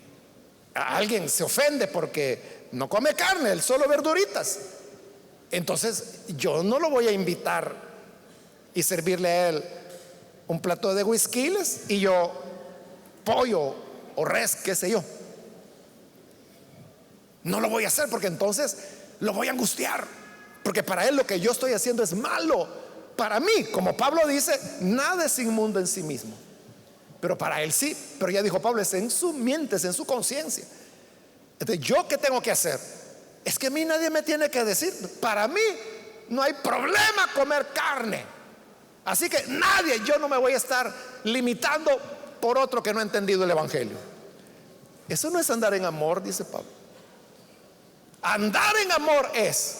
alguien se ofende porque no come carne, él solo verduritas, entonces yo no lo voy a invitar y servirle a él un plato de güisquiles y yo pollo o res, qué sé yo. No lo voy a hacer, porque entonces lo voy a angustiar, porque para él lo que yo estoy haciendo es malo. Para mí, como Pablo dice, nada es inmundo en sí mismo, pero para él sí. Pero ya dijo Pablo, es en su mente, es en su conciencia. Entonces, ¿yo qué tengo que hacer? Es que a mí nadie me tiene que decir. Para mí no hay problema comer carne, así que yo no me voy a estar limitando por otro que no ha entendido el evangelio. Eso no es andar en amor, dice Pablo. Andar en amor es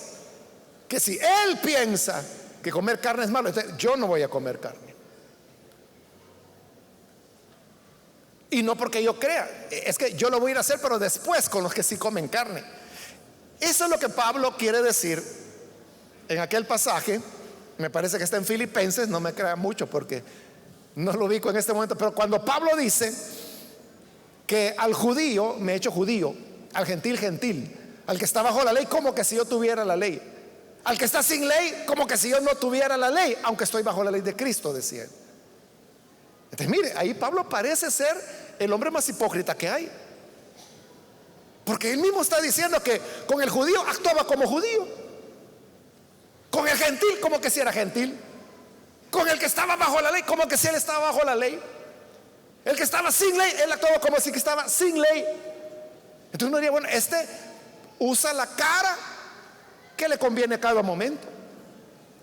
que si él piensa que comer carne es malo, entonces yo no voy a comer carne. Y no porque yo crea, es que yo lo voy a ir a hacer, pero después con los que sí comen carne. Eso es lo que Pablo quiere decir en aquel pasaje. Me parece que está en Filipenses, no me crea mucho porque no lo ubico en este momento, pero cuando Pablo dice que al judío me he hecho judío, al gentil gentil, al que está bajo la ley como que si yo tuviera la ley, al que está sin ley como que si yo no tuviera la ley, aunque estoy bajo la ley de Cristo, decía él. Entonces mire, ahí Pablo parece ser el hombre más hipócrita que hay, porque él mismo está diciendo que con el judío actuaba como judío, con el gentil como que si era gentil, con el que estaba bajo la ley como que si él estaba bajo la ley, el que estaba sin ley, él actuaba como si que estaba sin ley. Entonces uno diría, bueno, usa la cara que le conviene a cada momento.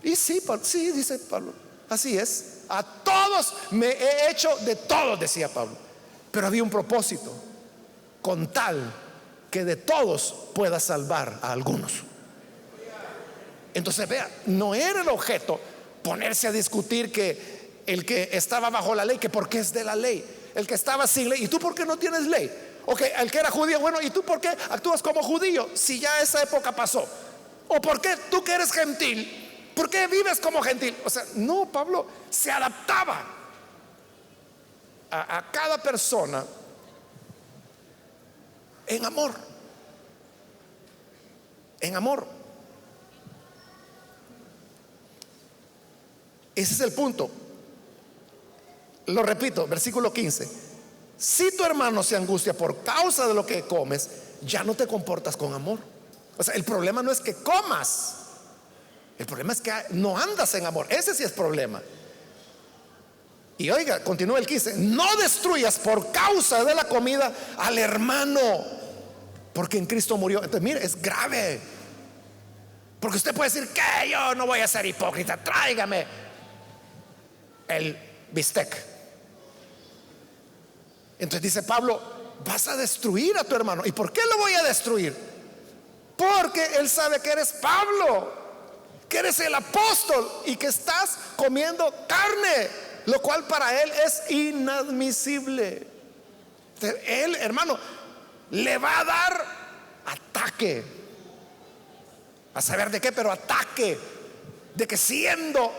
Y sí, sí, dice Pablo, así es. A todos me he hecho de todos, decía Pablo. Pero había un propósito, con tal que de todos pueda salvar a algunos. Entonces vea, no era el objeto ponerse a discutir que el que estaba bajo la ley, que porque es de la ley, el que estaba sin ley, ¿y tú por qué no tienes ley? O que el que era judío, bueno, ¿y tú por qué actúas como judío si ya esa época pasó? ¿O por qué tú que eres gentil, por qué vives como gentil? O sea, no, Pablo se adaptaba a cada persona en amor. En amor. Ese es el punto. Lo repito, versículo 15. Si tu hermano se angustia por causa de lo que comes, ya no te comportas con amor. O sea, el problema no es que comas, el problema es que no andas en amor. Ese sí es problema. Y oiga, continúa el 15. No destruyas por causa de la comida al hermano, porque en Cristo murió. Entonces mire, es grave, porque usted puede decir que yo no voy a ser hipócrita, tráigame el bistec. Entonces dice Pablo, vas a destruir a tu hermano. ¿Y por qué lo voy a destruir? Porque él sabe que eres Pablo, que eres el apóstol y que estás comiendo carne, lo cual para él es inadmisible. Entonces, él, hermano, le va a dar ataque, a saber de qué, pero ataque de que siendo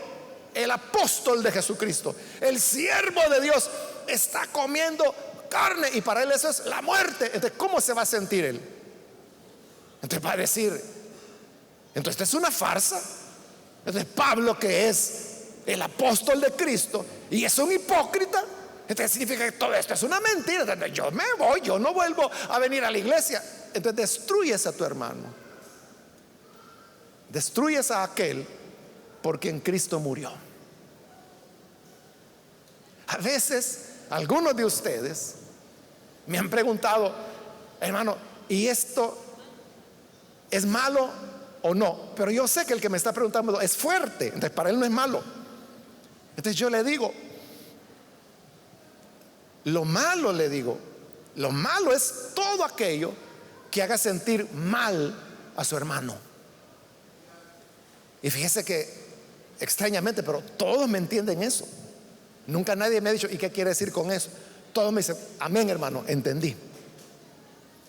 el apóstol de Jesucristo, el siervo de Dios, está comiendo carne y para él eso es la muerte. Entonces, ¿cómo se va a sentir él? Entonces va a decir, entonces es una farsa. Entonces Pablo, que es el apóstol de Cristo y es un hipócrita, Entonces significa que todo esto es una mentira. Entonces, yo me voy, yo no vuelvo a venir a la iglesia. Entonces destruyes a tu hermano, destruyes a aquel por quien Cristo murió. A veces algunos de ustedes me han preguntado: hermano, ¿y esto es malo o no? Pero yo sé que el que me está preguntando es fuerte, entonces para él no es malo. Entonces yo le digo, lo malo es todo aquello que haga sentir mal a su hermano. Y fíjese que extrañamente, pero todos me entienden eso. Nunca nadie me ha dicho: ¿y qué quiere decir con eso? Todos me dicen: amén, hermano, entendí.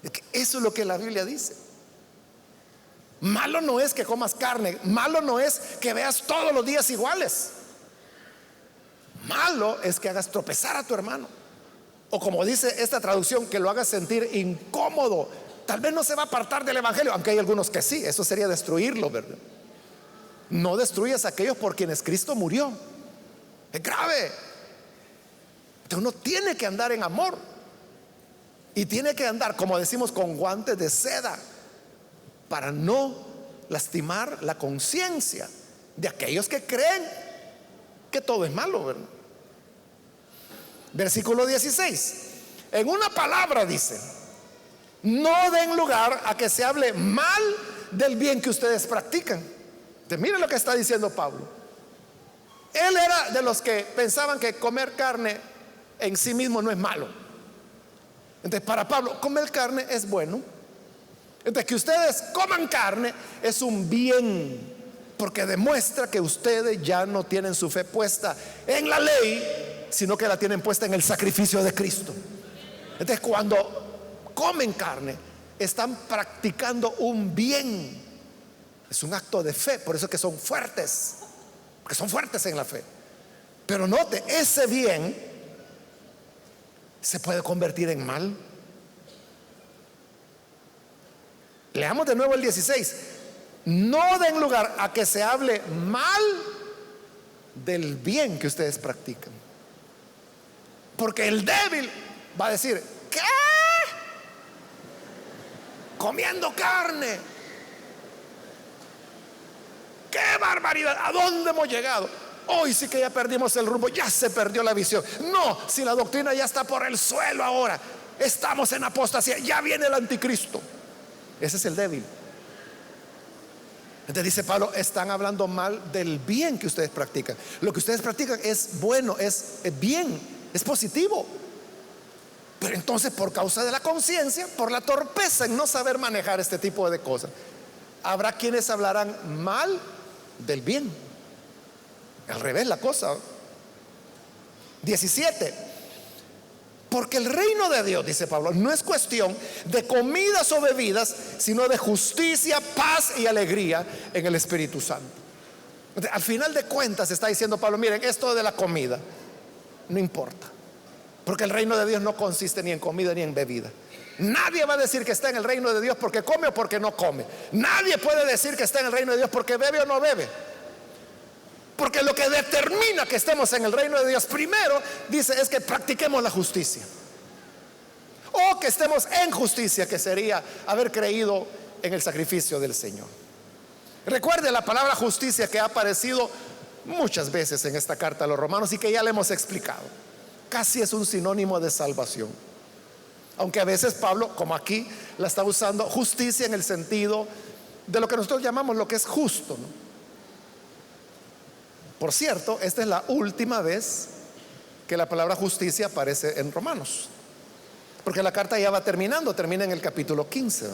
Es que eso es lo que la Biblia dice. Malo no es que comas carne, malo no es que veas todos los días iguales. Malo es que hagas tropezar a tu hermano, o como dice esta traducción, que lo hagas sentir incómodo. Tal vez no se va a apartar del evangelio, aunque hay algunos que sí. Eso sería destruirlo, ¿verdad? No destruyas a aquellos por quienes Cristo murió. Es grave. Uno tiene que andar en amor, y tiene que andar, como decimos, con guantes de seda, para no lastimar la conciencia de aquellos que creen que todo es malo, ¿verdad? Versículo 16. En una palabra dice: no den lugar a que se hable mal del bien que ustedes practican. Miren lo que está diciendo Pablo. Él era de los que pensaban que comer carne en sí mismo no es malo. Entonces para Pablo, comer carne es bueno. Entonces que ustedes coman carne es un bien, porque demuestra que ustedes ya no tienen su fe puesta en la ley, sino que la tienen puesta en el sacrificio de Cristo. Entonces cuando comen carne, están practicando un bien. Es un acto de fe. Por eso es que son fuertes, porque son fuertes en la fe. Pero note, ese bien se puede convertir en mal. Leamos de nuevo el 16. No den lugar a que se hable mal del bien que ustedes practican, porque el débil va a decir: ¿qué? Comiendo carne, ¡qué barbaridad! ¿A dónde hemos llegado? Hoy sí que ya perdimos el rumbo, ya se perdió la visión. No, si la doctrina ya está por el suelo ahora, estamos en apostasía, ya viene el anticristo. Ese es el débil. Entonces dice Pablo: están hablando mal del bien que ustedes practican. Lo que ustedes practican es bueno, es bien, es positivo. Pero entonces, por causa de la conciencia, por la torpeza en no saber manejar este tipo de cosas, habrá quienes hablarán mal del bien. Al revés la cosa. 17. Porque el reino de Dios, dice Pablo, no es cuestión de comidas o bebidas, sino de justicia, paz y alegría en el Espíritu Santo. Al final de cuentas está diciendo Pablo: miren, esto de la comida no importa, porque el reino de Dios no consiste ni en comida ni en bebida. Nadie va a decir que está en el reino de Dios porque come o porque no come. Nadie puede decir que está en el reino de Dios porque bebe o no bebe. Porque lo que determina que estemos en el reino de Dios, primero, dice, es que practiquemos la justicia, o que estemos en justicia, que sería haber creído en el sacrificio del Señor. Recuerde la palabra justicia, que ha aparecido muchas veces en esta carta a los romanos y que ya le hemos explicado. Casi es un sinónimo de salvación, aunque a veces Pablo, como aquí, la está usando justicia en el sentido de lo que nosotros llamamos lo que es justo, ¿no? Por cierto, esta es la última vez que la palabra justicia aparece en Romanos, porque la carta ya va terminando, termina en el capítulo 15.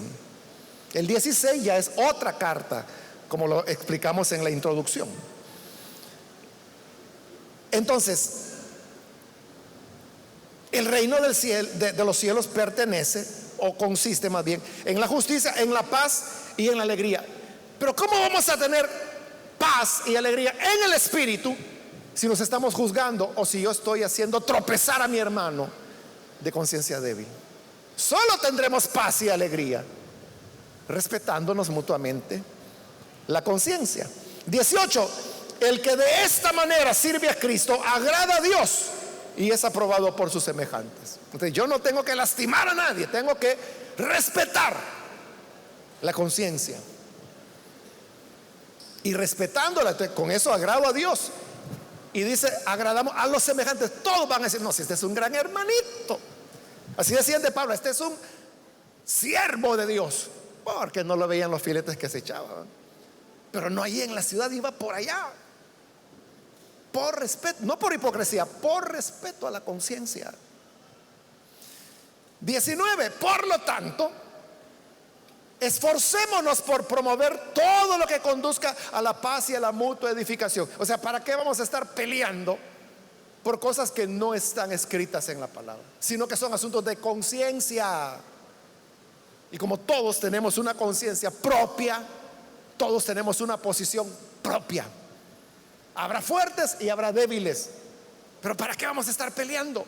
El 16 ya es otra carta, como lo explicamos en la introducción. Entonces, el reino del cielo, de los cielos, pertenece, o consiste más bien, en la justicia, en la paz y en la alegría. Pero ¿cómo vamos a tener paz y alegría en el Espíritu si nos estamos juzgando, o si yo estoy haciendo tropezar a mi hermano de conciencia débil? Solo tendremos paz y alegría respetándonos mutuamente la conciencia. 18. El que de esta manera sirve a Cristo agrada a Dios y es aprobado por sus semejantes. Entonces yo no tengo que lastimar a nadie, tengo que respetar la conciencia. Y respetándola, con eso agrado a Dios. Y dice, agradamos a los semejantes. Todos van a decir, no, si este es un gran hermanito. Así decían de Pablo, este es un siervo de Dios. Porque no lo veían los filetes que se echaban. Pero no allí en la ciudad, iba por allá. Por respeto, no por hipocresía, por respeto a la conciencia. 19, por lo tanto, esforcémonos por promover todo lo que conduzca a la paz y a la mutua edificación. O sea, ¿para qué vamos a estar peleando por cosas que no están escritas en la palabra, sino que son asuntos de conciencia? Y como todos tenemos una conciencia propia, todos tenemos una posición propia. Habrá fuertes y habrá débiles, pero ¿para qué vamos a estar peleando?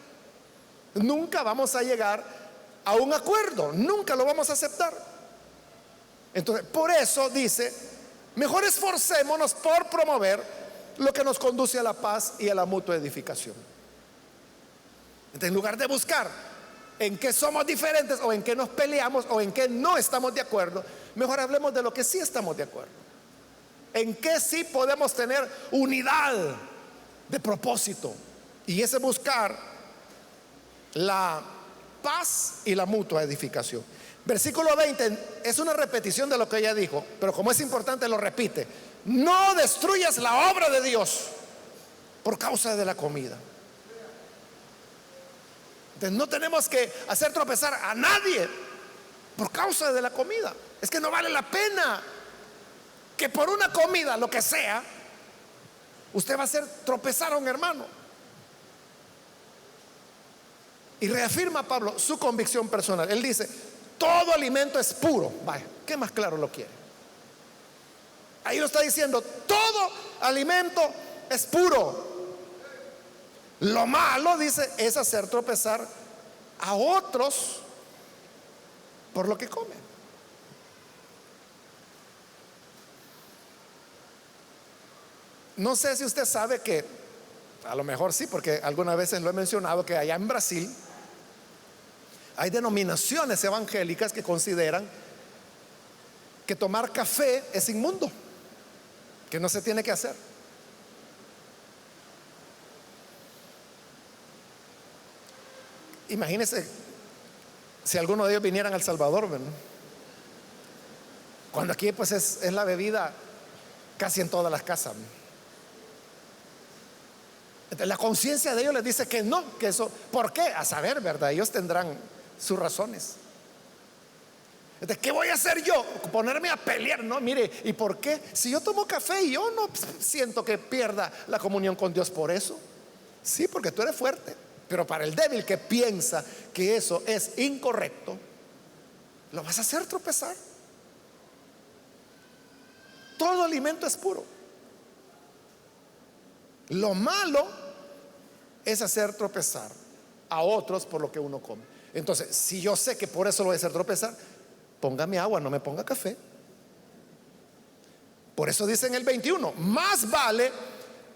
Nunca vamos a llegar a un acuerdo, nunca lo vamos a aceptar. Entonces, por eso dice, mejor esforcémonos por promover lo que nos conduce a la paz y a la mutua edificación. Entonces, en lugar de buscar en qué somos diferentes o en qué nos peleamos o en qué no estamos de acuerdo, mejor hablemos de lo que sí estamos de acuerdo, en qué sí podemos tener unidad de propósito, y ese buscar la paz y la mutua edificación. Versículo 20 es una repetición de lo que ella dijo, pero como es importante lo repite: no destruyas la obra de Dios por causa de la comida. Entonces no tenemos que hacer tropezar a nadie por causa de la comida. Es que no vale la pena que por una comida, lo que sea, usted va a hacer tropezar a un hermano. Y reafirma Pablo su convicción personal. Él dice, todo alimento es puro. Vaya, ¿qué más claro lo quiere? Ahí lo está diciendo, todo alimento es puro. Lo malo, dice, es hacer tropezar a otros por lo que comen. No sé si usted sabe que, a lo mejor sí, porque algunas veces lo he mencionado, que allá en Brasil hay denominaciones evangélicas que consideran que tomar café es inmundo, que no se tiene que hacer. Imagínense si alguno de ellos vinieran a El Salvador, ¿verdad? Cuando aquí pues es la bebida casi en todas las casas. Entonces, la conciencia de ellos les dice que no, que eso, ¿por qué? A saber, ¿verdad? Ellos tendrán sus razones. Entonces, ¿qué voy a hacer yo? Ponerme a pelear, no, mire, ¿y por qué? Si yo tomo café y yo no siento que pierda la comunión con Dios por eso. Sí, porque tú eres fuerte. Pero para el débil que piensa que eso es incorrecto, lo vas a hacer tropezar. Todo alimento es puro. Lo malo es hacer tropezar a otros por lo que uno come. Entonces, si yo sé que por eso lo voy a hacer tropezar, póngame agua, no me ponga café. Por eso dice en el 21, más vale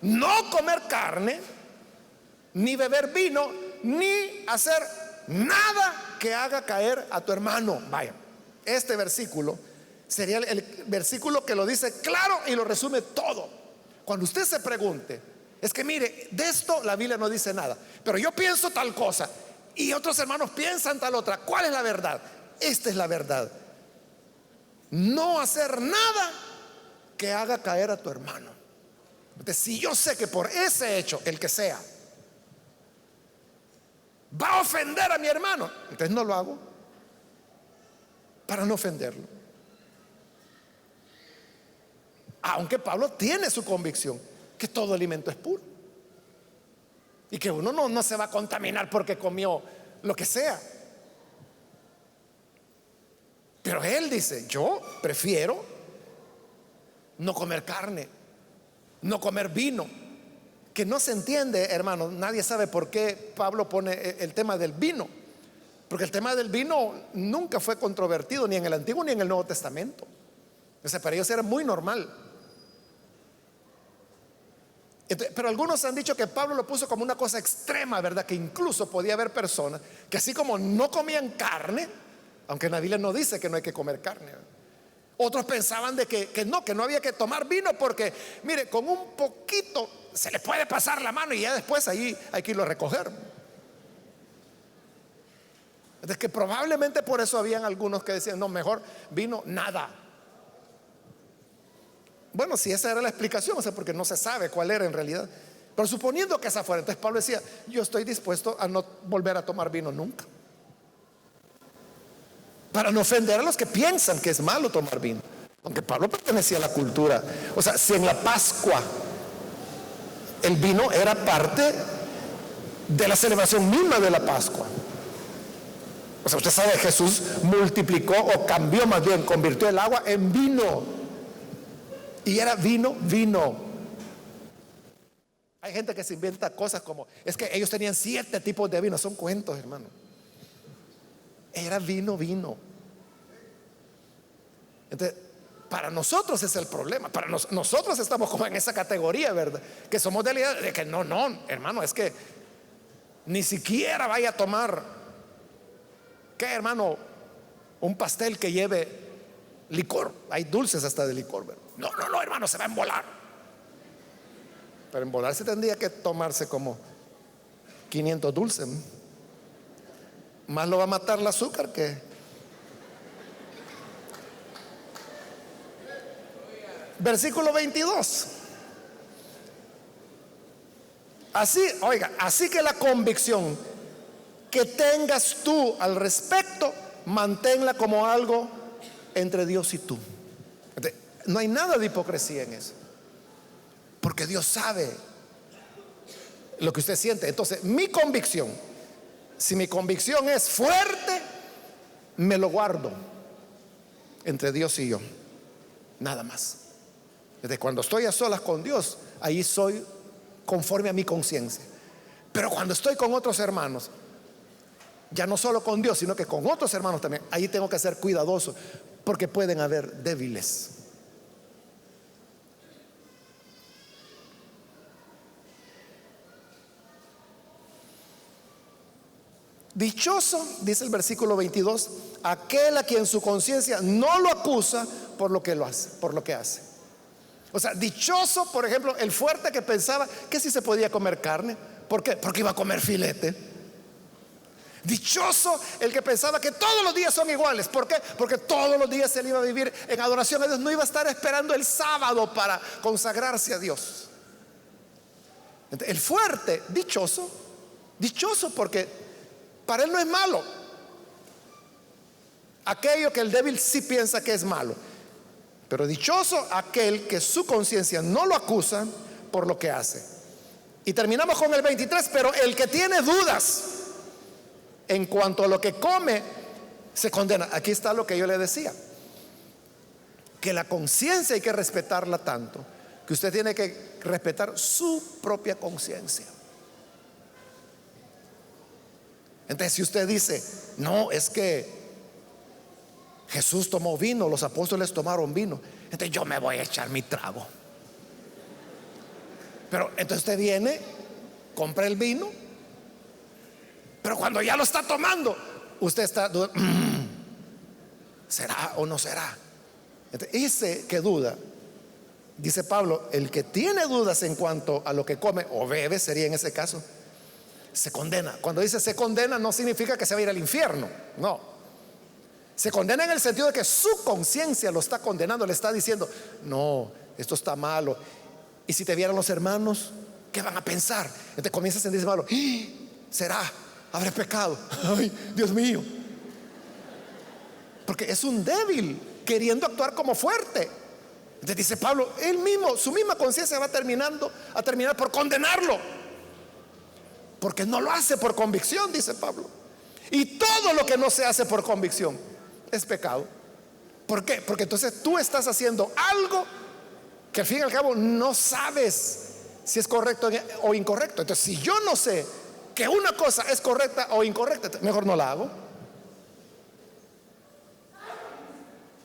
no comer carne, ni beber vino, ni hacer nada que haga caer a tu hermano. Vaya, este versículo sería el versículo que lo dice claro y lo resume todo. Cuando usted se pregunte, es que mire, de esto la Biblia no dice nada, pero yo pienso tal cosa y otros hermanos piensan tal otra, ¿cuál es la verdad? Esta es la verdad: no hacer nada que haga caer a tu hermano. Entonces, si yo sé que por ese hecho, el que sea, va a ofender a mi hermano, entonces no lo hago para no ofenderlo. Aunque Pablo tiene su convicción que todo alimento es puro y que uno no se va a contaminar porque comió lo que sea. Pero él dice, yo prefiero no comer carne, no comer vino, que no se entiende, hermano. Nadie sabe por qué Pablo pone el tema del vino, porque el tema del vino nunca fue controvertido ni en el Antiguo ni en el Nuevo Testamento. O sea, para ellos era muy normal. Pero algunos han dicho que Pablo lo puso como una cosa extrema, ¿verdad? Que incluso podía haber personas que así como no comían carne, aunque en la Biblia no dice que no hay que comer carne, ¿verdad? Otros pensaban de que no había que tomar vino porque, mire, con un poquito se le puede pasar la mano y ya después ahí hay que irlo a recoger. Es que probablemente por eso habían algunos que decían, no, mejor vino nada. Bueno, si esa era la explicación, o sea, porque no se sabe cuál era en realidad. Pero suponiendo que esa fuera, entonces Pablo decía, yo estoy dispuesto a no volver a tomar vino nunca, para no ofender a los que piensan que es malo tomar vino. Aunque Pablo pertenecía a la cultura. O sea, si en la Pascua el vino era parte de la celebración misma de la Pascua. O sea, usted sabe, Jesús multiplicó o cambió, más bien, convirtió el agua en vino. Y era vino. Hay gente que se inventa cosas como, es que ellos tenían 7 tipos de vino. Son cuentos, hermano. Era vino. Entonces, para nosotros es el problema. Para nosotros estamos como en esa categoría, ¿verdad? Que somos de la idea de que no, hermano, es que ni siquiera vaya a tomar, ¿qué, hermano? Un pastel que lleve licor. Hay dulces hasta de licor, ¿verdad? No, hermano, se va a embolar. Pero embolarse tendría que tomarse como 500 dulces. Más lo va a matar el azúcar que. Versículo 22. Así que la convicción que tengas tú al respecto, manténla como algo entre Dios y tú. No hay nada de hipocresía en eso, porque Dios sabe lo que usted siente. Entonces, mi convicción, si mi convicción es fuerte, me lo guardo entre Dios y yo, nada más. Desde cuando estoy a solas con Dios, ahí soy conforme a mi conciencia. Pero cuando estoy con otros hermanos, ya no solo con Dios, sino que con otros hermanos también, ahí tengo que ser cuidadoso, porque pueden haber débiles. Dichoso, dice el versículo 22, aquel a quien su conciencia no lo acusa por lo que hace. O sea, dichoso, por ejemplo, el fuerte que pensaba que sí se podía comer carne. ¿Por qué? Porque iba a comer filete. Dichoso el que pensaba que todos los días son iguales. ¿Por qué? Porque todos los días él iba a vivir en adoración a Dios. No iba a estar esperando el sábado para consagrarse a Dios. Entonces, el fuerte, dichoso porque para él no es malo aquello que el débil sí piensa que es malo. Pero dichoso aquel que su conciencia no lo acusa por lo que hace. Y terminamos con el 23. Pero el que tiene dudas en cuanto a lo que come, se condena. Aquí está lo que yo le decía, que la conciencia hay que respetarla tanto, que usted tiene que respetar su propia conciencia. Entonces, si usted dice, no, es que Jesús tomó vino, los apóstoles tomaron vino, entonces yo me voy a echar mi trago. Pero entonces usted viene, compra el vino, pero cuando ya lo está tomando, usted está dudando, ¿será o no será? Entonces, ese que duda, dice Pablo, el que tiene dudas en cuanto a lo que come o bebe, sería en ese caso, se condena. Cuando dice se condena, no significa que se va a ir al infierno, no. Se condena en el sentido de que su conciencia lo está condenando, le está diciendo, no, esto está malo. Y si te vieran los hermanos, ¿qué van a pensar? Entonces comienza a sentirse malo. ¿Será? ¿Habré pecado? Ay, Dios mío. Porque es un débil queriendo actuar como fuerte. Entonces dice Pablo, él mismo, su misma conciencia va a terminar por condenarlo, porque no lo hace por convicción, dice Pablo. Y todo lo que no se hace por convicción es pecado. ¿Por qué? Porque entonces tú estás haciendo algo que al fin y al cabo no sabes si es correcto o incorrecto. Entonces, si yo no sé que una cosa es correcta o incorrecta, mejor no la hago.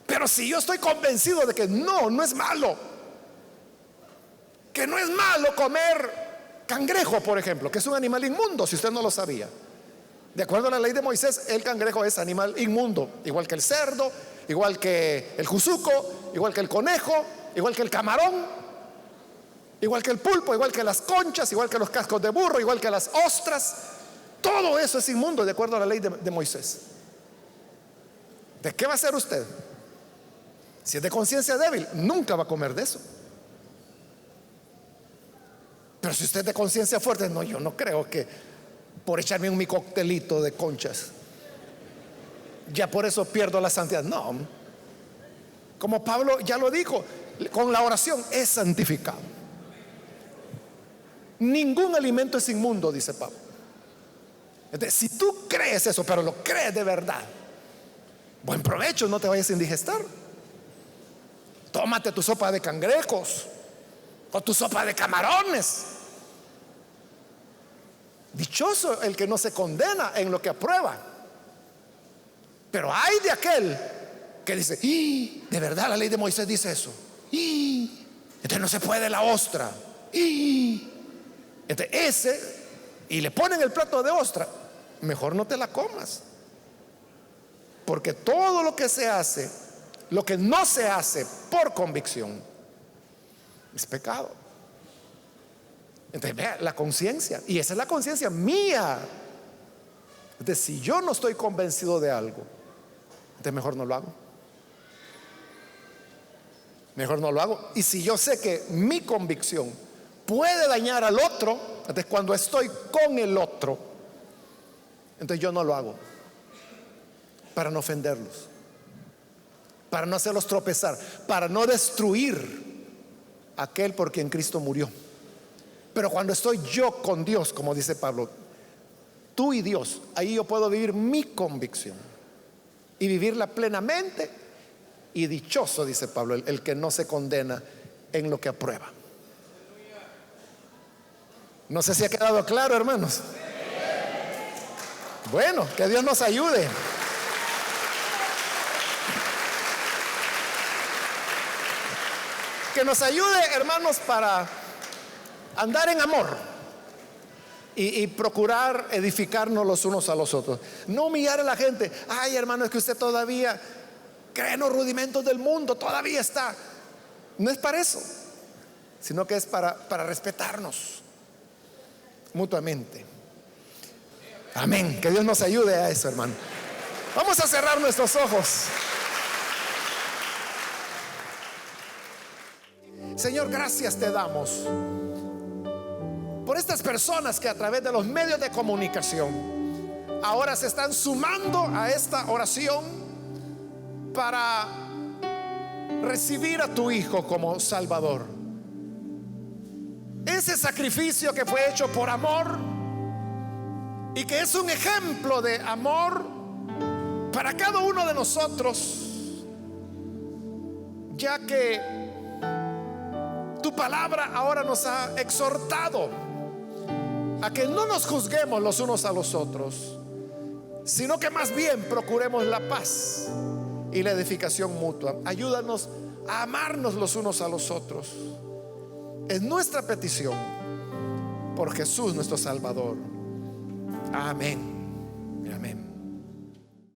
Pero si yo estoy convencido de que no es malo, que no es malo comer cangrejo, por ejemplo, que es un animal inmundo, si usted no lo sabía. De acuerdo a la ley de Moisés, el cangrejo es animal inmundo, igual que el cerdo, igual que el juzuco, igual que el conejo, igual que el camarón, igual que el pulpo, igual que las conchas, igual que los cascos de burro, igual que las ostras. Todo eso es inmundo de acuerdo a la ley de Moisés. ¿De qué va a ser usted? Si es de conciencia débil, nunca va a comer de eso. Pero si usted es de conciencia fuerte, no, yo no creo que por echarme mi coctelito de conchas, ya por eso pierdo la santidad. No, como Pablo ya lo dijo, con la oración es santificado. Ningún alimento es inmundo, dice Pablo. Entonces, si tú crees eso, pero lo crees de verdad, buen provecho, no te vayas a indigestar. Tómate tu sopa de cangrejos o tu sopa de camarones. Dichoso el que no se condena en lo que aprueba. Pero hay de aquel que dice: de verdad la ley de Moisés dice eso, entonces no se puede la ostra. Entonces ese, y le ponen el plato de ostra, mejor no te la comas, porque todo lo que se hace, lo que no se hace por convicción, es pecado. Entonces vea la conciencia, y esa es la conciencia mía. Entonces, si yo no estoy convencido de algo, entonces mejor no lo hago. Mejor no lo hago. Y si yo sé que mi convicción puede dañar al otro, entonces cuando estoy con el otro, entonces yo no lo hago, para no ofenderlos, para no hacerlos tropezar, para no destruir aquel por quien Cristo murió. Pero cuando estoy yo con Dios, como dice Pablo, tú y Dios, ahí yo puedo vivir mi convicción y vivirla plenamente. Y dichoso, dice Pablo, el que no se condena en lo que aprueba. No sé si ha quedado claro, hermanos. Bueno, que Dios nos ayude. Que nos ayude, hermanos, para andar en amor y procurar edificarnos los unos a los otros. No humillar a la gente. Ay, hermano, es que usted todavía cree en los rudimentos del mundo, todavía está. No es para eso, sino que es para respetarnos mutuamente. Amén. Que Dios nos ayude a eso, hermano. Vamos a cerrar nuestros ojos. Señor, gracias te damos por estas personas que a través de los medios de comunicación ahora se están sumando a esta oración para recibir a tu Hijo como Salvador. Ese sacrificio que fue hecho por amor y que es un ejemplo de amor para cada uno de nosotros, ya que tu palabra ahora nos ha exhortado a que no nos juzguemos los unos a los otros, sino que más bien procuremos la paz y la edificación mutua. Ayúdanos a amarnos los unos a los otros. Es nuestra petición por Jesús nuestro Salvador. Amén.